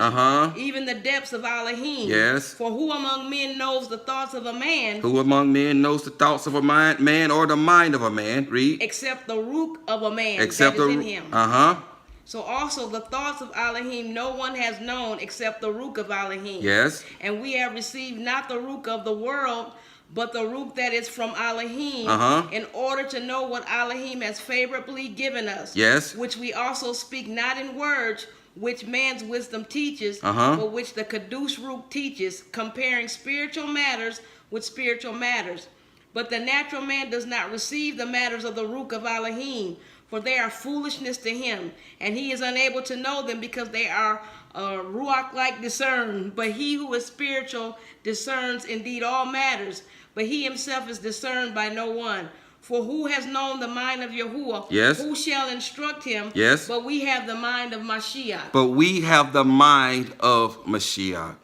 even the depths of Elohim. Yes. For who among men knows the thoughts of a man? Who among men knows the thoughts of a man or the mind of a man? Read. Except the Ruach of a man Except that is in him. Uh-huh. So also the thoughts of Elohim no one has known except the Ruach of Elohim. Yes. And we have received not the Ruach of the world, but the Ruach that is from Elohim, in order to know what Elohim has favorably given us. Yes. Which we also speak not in words which man's wisdom teaches, but which the Kadosh Ruach teaches, comparing spiritual matters with spiritual matters. But the natural man does not receive the matters of the Ruach of Elohim, for they are foolishness to him, and he is unable to know them because they are Ruach-like discerned. But he who is spiritual discerns indeed all matters, but he himself is discerned by no one. For who has known the mind of Yahuwah? Yes. Who shall instruct him? Yes. But we have the mind of Mashiach. But we have the mind of Mashiach.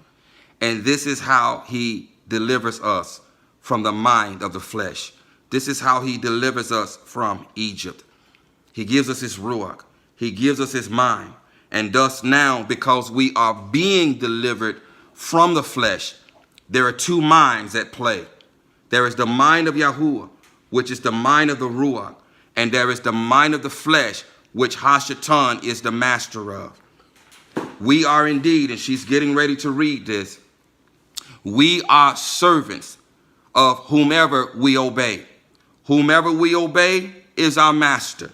And this is how he delivers us from the mind of the flesh. This is how he delivers us from Egypt. He gives us his Ruach. He gives us his mind. And thus now, because we are being delivered from the flesh, there are two minds at play. There is the mind of Yahuwah, which is the mind of the Ruach, and there is the mind of the flesh, which Hashatan is the master of. We are indeed, and she's getting ready to read this, we are servants of whomever we obey. Whomever we obey is our master.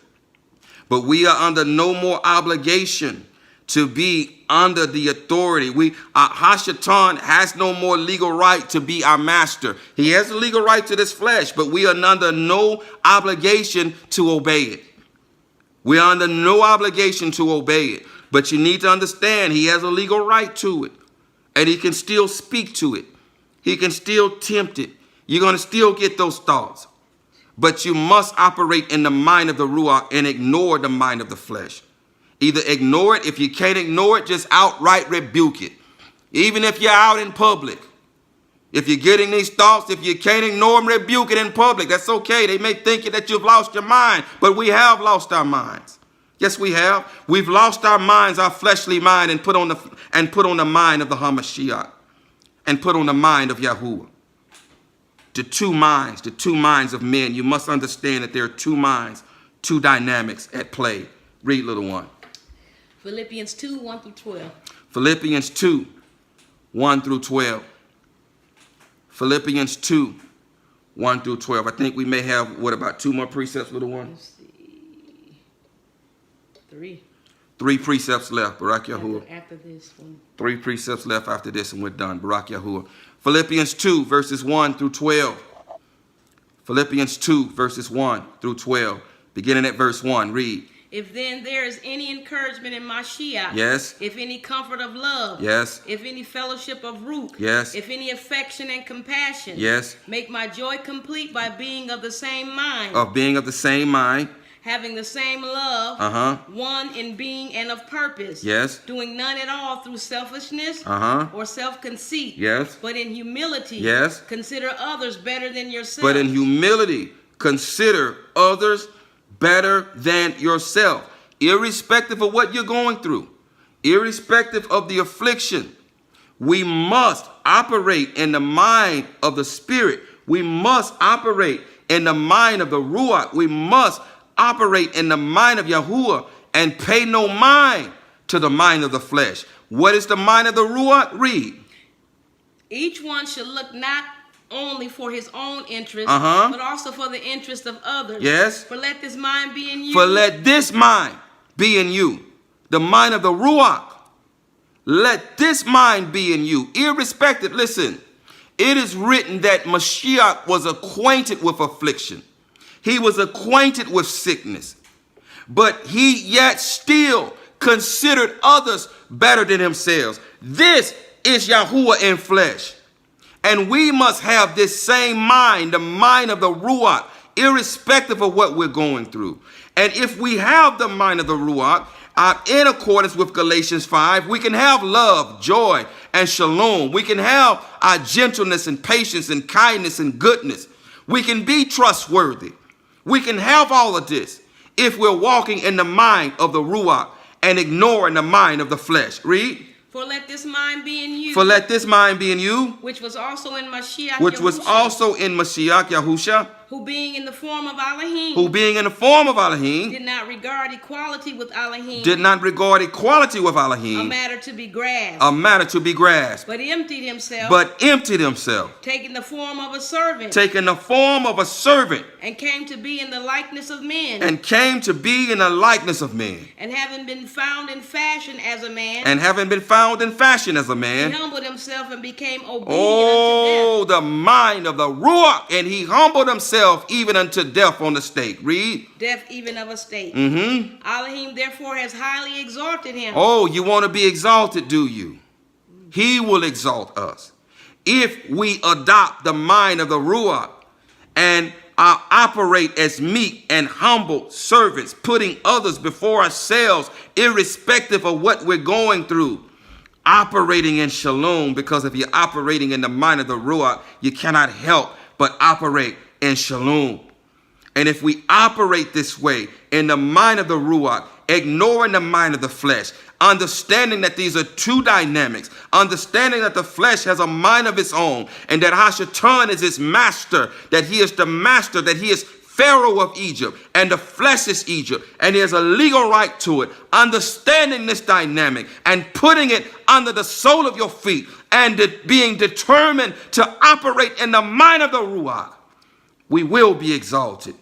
But we are under no more obligation to be under the authority. Hashatan has no more legal right to be our master. He has a legal right to this flesh, but we are under no obligation to obey it. We are under no obligation to obey it. But you need to understand he has a legal right to it. And he can still speak to it. He can still tempt it. You're going to still get those thoughts. But you must operate in the mind of the Ruach and ignore the mind of the flesh. Either ignore it. If you can't ignore it, just outright rebuke it. Even if you're out in public. If you're getting these thoughts, if you can't ignore them, rebuke it in public. That's okay. They may think that you've lost your mind, but we have lost our minds. Yes, we have. We've lost our minds, our fleshly mind, and put on the mind of the Hamashiach, and put on the mind of Yahuwah. The two minds of men. You must understand that there are two minds, two dynamics at play. Read, little one. Philippians 2, 1 through 12. Philippians 2, 1 through 12. Philippians 2, 1 through 12. I think we may have, what, about two more precepts, little one? Let's see. 3. 3 precepts left, Barak Yahuwah. After this one. 3 precepts left after this, and we're done. Barak Yahuwah. Philippians 2, verses 1 through 12. Philippians 2, verses 1 through 12. Beginning at verse 1, read. If then there is any encouragement in Mashiach, Yes. if any comfort of love, Yes. if any fellowship of Ruach, Yes. if any affection and compassion, Yes. make my joy complete by being of the same mind, Of being of the same mind. having the same love, Uh-huh. one in being and of purpose, Yes. doing none at all through selfishness Uh-huh. or self-conceit, Yes. but in humility, Yes. consider others better than yourself. But in humility, consider others better than yourself, irrespective of what you're going through, irrespective of the affliction. We must operate in the mind of the Spirit. We must operate in the mind of the Ruach. We must operate in the mind of Yahuwah and pay no mind to the mind of the flesh. What is the mind of the Ruach? Read. Each one should look not only for his own interest, Uh-huh. but also for the interest of others. Yes. For let this mind be in you. For let this mind be in you, the mind of the Ruach. Let this mind be in you, irrespective. Listen, it is written that Mashiach was acquainted with affliction. He was acquainted with sickness, but he yet still considered others better than himself. This is Yahuwah in flesh. And we must have this same mind, the mind of the Ruach, irrespective of what we're going through. And if we have the mind of the Ruach, in accordance with Galatians 5, we can have love, joy, and shalom. We can have our gentleness and patience and kindness and goodness. We can be trustworthy. We can have all of this if we're walking in the mind of the Ruach and ignoring the mind of the flesh. Read. For let this mind be in you. For let this mind be in you, which was also in Mashiach which was Yahushua, also in Mashiach Yahusha, who being in the form of Elohim, who being in the form of Elohim, did not regard equality with Elohim, did not regard equality with a Elohim matter to be grasped, a matter to be grasped, but emptied himself, but emptied himself, taking the form of a servant, taking the form of a servant, and came to be in the likeness of men, and came to be in the likeness of men. and having been found in fashion as a man, And having been found in fashion as a he man, humbled himself and became obedient oh, unto death, the mind of the Ruach, and he humbled himself even unto death on the stake. Read. death even of a state. Mm-hmm. Elohim therefore has highly exalted him. Oh, you want to be exalted, do you? He will exalt us. If we adopt the mind of the Ruach and operate as meek and humble servants, putting others before ourselves, irrespective of what we're going through, operating in shalom, because if you're operating in the mind of the Ruach, you cannot help but operate in shalom. And if we operate this way in the mind of the Ruach, ignoring the mind of the flesh, understanding that these are two dynamics, understanding that the flesh has a mind of its own, and that Hashatan is its master, that he is the master, that he is Pharaoh of Egypt, and the flesh is Egypt, and he has a legal right to it. Understanding this dynamic and putting it under the sole of your feet, and being determined to operate in the mind of the Ruach, we will be exalted.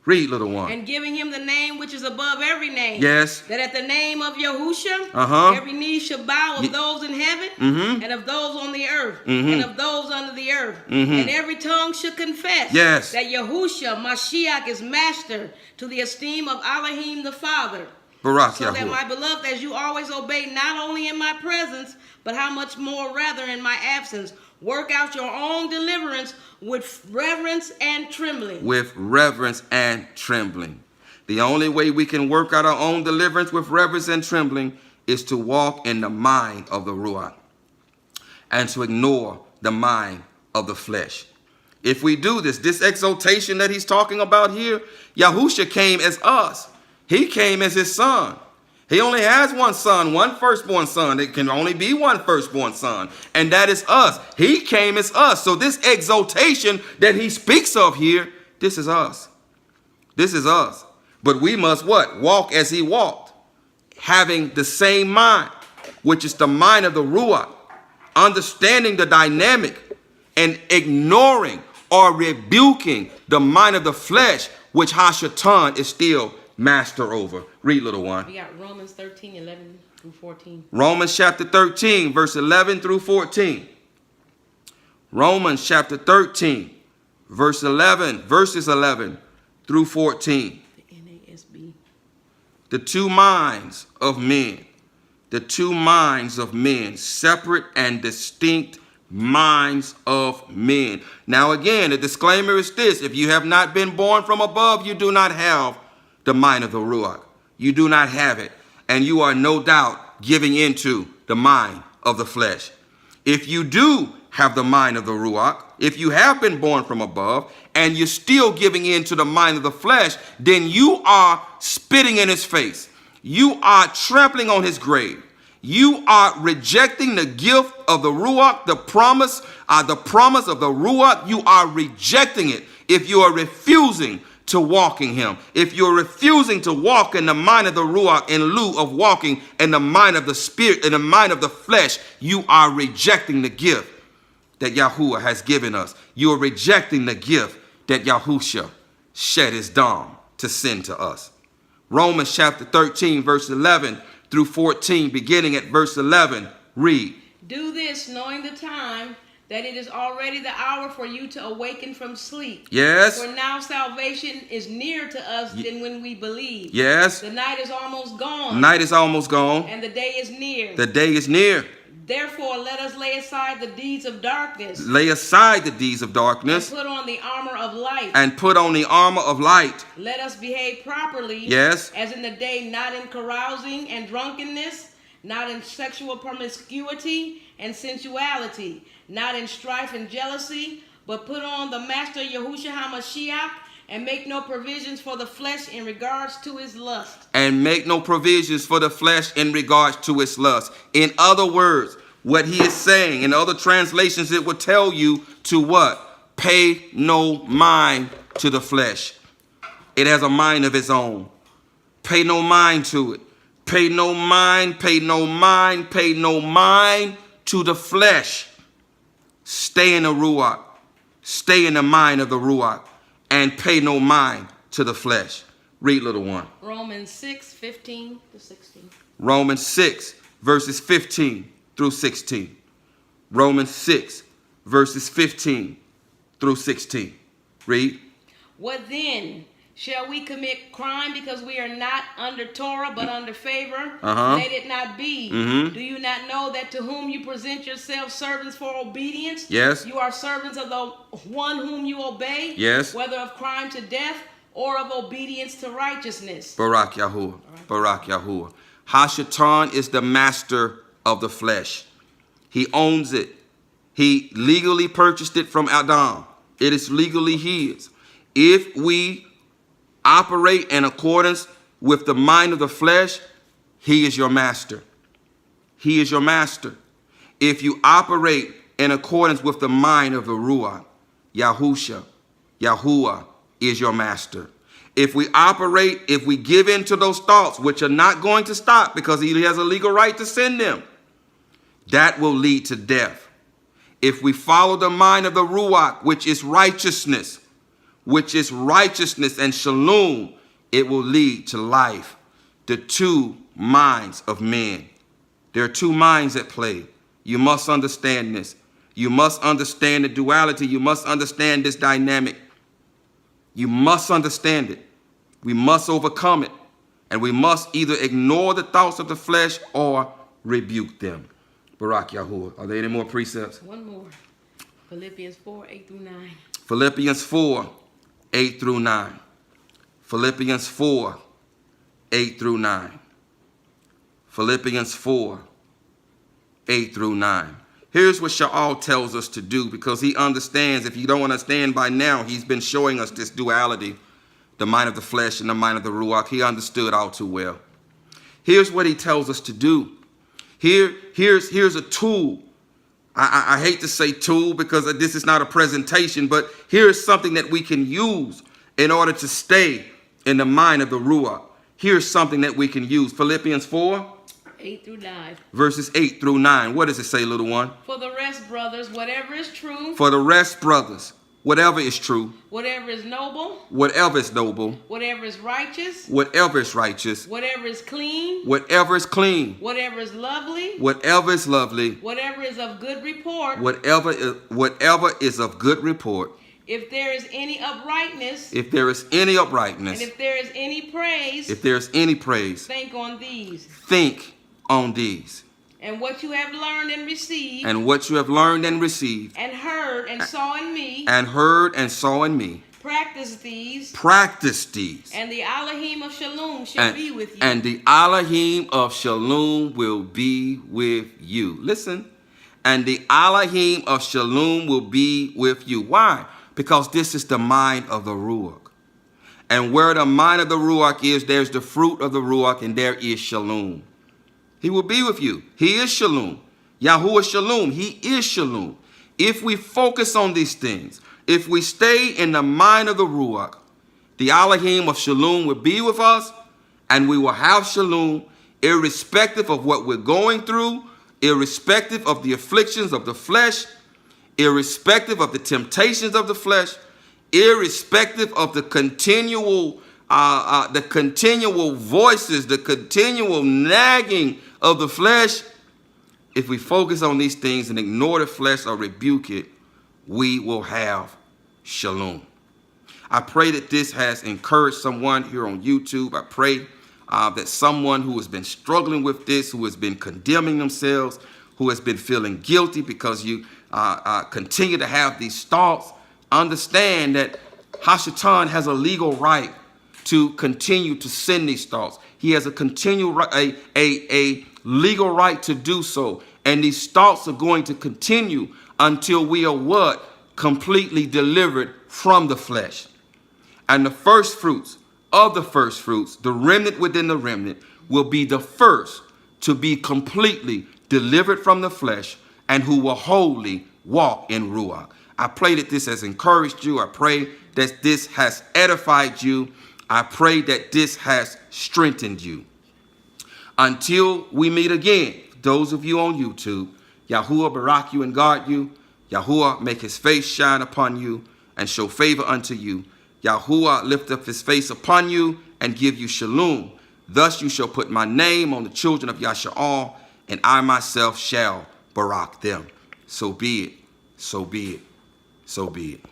Read, little one. And giving him the name which is above every name. Yes. That at the name of Yahusha, Uh-huh. every knee shall bow of those in heaven, Mm-hmm. and of those on the earth, Mm-hmm. and of those under the earth. Mm-hmm. And every tongue should confess Yes. that Yahusha, Mashiach, is master to the esteem of Elohim the Father. Barak So that Yahuwah. my beloved, as you always obey, not only in my presence, but how much more rather in my absence, work out your own deliverance with reverence and trembling. With reverence and trembling. The only way we can work out our own deliverance with reverence and trembling is to walk in the mind of the Ruach and to ignore the mind of the flesh. If we do this exaltation that he's talking about here, Yahusha came as us. He came as his son. He only has one son, one firstborn son. It can only be one firstborn son, and that is us. He came as us. So this exaltation that he speaks of here, this is us. This is us. But we must what? Walk as he walked, having the same mind, which is the mind of the Ruach, understanding the dynamic and ignoring or rebuking the mind of the flesh, which Hashatan is still master over. Read, little one. We got Romans 13, 11 through 14. Romans chapter 13, verse 11 through 14. Romans chapter 13, verses 11 through 14. The NASB. The two minds of men. The two minds of men. Separate and distinct minds of men. Now again, the disclaimer is this. If you have not been born from above, you do not have the mind of the Ruach. You do not have it. And you are no doubt giving into the mind of the flesh. If you do have the mind of the Ruach, if you have been born from above, and you're still giving in to the mind of the flesh, then you are spitting in his face. You are trampling on his grave. You are rejecting the gift of the Ruach, the promise of the Ruach. You are rejecting it if you are refusing to walk in him. If you're refusing to walk in the mind of the Ruach in lieu of walking in the mind of the spirit, in the mind of the flesh, you are rejecting the gift that Yahuwah has given us. You are rejecting the gift that Yahusha shed his dam to send to us. Romans chapter 13, verse 11 through 14, beginning at verse 11, read. Do this, knowing the time, that it is already the hour for you to awaken from sleep. Yes. For now salvation is nearer to us than when we believe. Yes. The night is almost gone. Night is almost gone. And the day is near. The day is near. Therefore, let us lay aside the deeds of darkness. Lay aside the deeds of darkness. And put on the armor of light. And put on the armor of light. Let us behave properly. Yes. As in the day, not in carousing and drunkenness, not in sexual promiscuity and sensuality, not in strife and jealousy, but put on the Master Yahushua HaMashiach, and make no provisions for the flesh in regards to his lust. And make no provisions for the flesh in regards to its lust. In other words, what he is saying, in other translations, it would tell you to what? Pay no mind to the flesh. It has a mind of its own. Pay no mind to it. Pay no mind, pay no mind, pay no mind to the flesh. Stay in the Ruach. Stay in the mind of the Ruach. And pay no mind to the flesh. Read, little one. Romans 6, 15 to 16. Romans 6, verses 15 through 16. Romans 6, verses 15 through 16. Read. What then? Shall we commit crime because we are not under Torah but under favor? Let it not be. Do you not know that to whom you present yourselves servants for obedience, yes, you are servants of the one whom you obey, yes, whether of crime to death or of obedience to righteousness? Barak Yahuwah. Barak Yahuwah. Hashatan is the master of the flesh. He owns it. He legally purchased it from Adam. It is legally his. If we operate in accordance with the mind of the flesh, he is your master. He is your master. If you operate in accordance with the mind of the Ruach, Yahuwah is your master. If we operate, if we give in to those thoughts, which are not going to stop because he has a legal right to send them, that will lead to death. If we follow the mind of the Ruach, which is righteousness and shalom, it will lead to life. The two minds of men. There are two minds at play. You must understand this. You must understand the duality. You must understand this dynamic. You must understand it. We must overcome it. And we must either ignore the thoughts of the flesh or rebuke them. Barak Yahuwah. Are there any more precepts? One more. Philippians 4, 8 through 9. Philippians 4, 8 through 9. Philippians 4, 8 through 9. Philippians 4, 8 through 9. Here's what Yashar'al tells us to do, because he understands. If you don't understand by now, he's been showing us this duality, the mind of the flesh and the mind of the Ruach. He understood all too well. Here's what he tells us to do. Here's a tool. I hate to say tool because this is not a presentation, but here's something that we can use in order to stay in the mind of the Ruach. Here's something that we can use. Philippians 4, 8 through 9. Verses 8 through 9. What does it say, little one? For the rest, brothers, whatever is true. For the rest, brothers, whatever is true. Whatever is noble. Whatever is noble. Whatever is righteous. Whatever is righteous. Whatever is clean. Whatever is clean. Whatever is lovely. Whatever is lovely. Whatever is of good report. Whatever is of good report. If there is any uprightness, if there is any uprightness, and if there is any praise, if there is any praise, think on these. think on these. And what you have learned and received, And what you have learned and received, and heard and saw in me, and heard and saw in me, practice these, practice these. and the Elohim of Shalom shall be with you. And the Elohim of Shalom will be with you. Listen. And the Elohim of Shalom will be with you. Why? Because this is the mind of the Ruach. And where the mind of the Ruach is, there's the fruit of the Ruach, and there is Shalom. He will be with you. He is Shalom. Yahuwah Shalom. He is Shalom. If we focus on these things, if we stay in the mind of the Ruach, the Elohim of Shalom will be with us, and we will have Shalom irrespective of what we're going through, irrespective of the afflictions of the flesh, irrespective of the temptations of the flesh, irrespective of the continual voices, the continual nagging of the flesh. If we focus on these things and ignore the flesh or rebuke it, we will have Shalom. I pray that this has encouraged someone here on YouTube. I pray that someone who has been struggling with this, who has been condemning themselves, who has been feeling guilty because you continue to have these thoughts, understand that Hashatan has a legal right to continue to send these thoughts. He has a legal right to do so. And these thoughts are going to continue until we are what? Completely delivered from the flesh. And the first fruits of the first fruits, the remnant within the remnant, will be the first to be completely delivered from the flesh and who will wholly walk in Ruach. I pray that this has encouraged you. I pray that this has edified you. I pray that this has strengthened you. Until we meet again, those of you on YouTube, Yahuwah barak you and guard you. Yahuwah make his face shine upon you and show favor unto you. Yahuwah lift up his face upon you and give you shalom. Thus you shall put my name on the children of Yashar'al, and I myself shall barak them. So be it, so be it, so be it.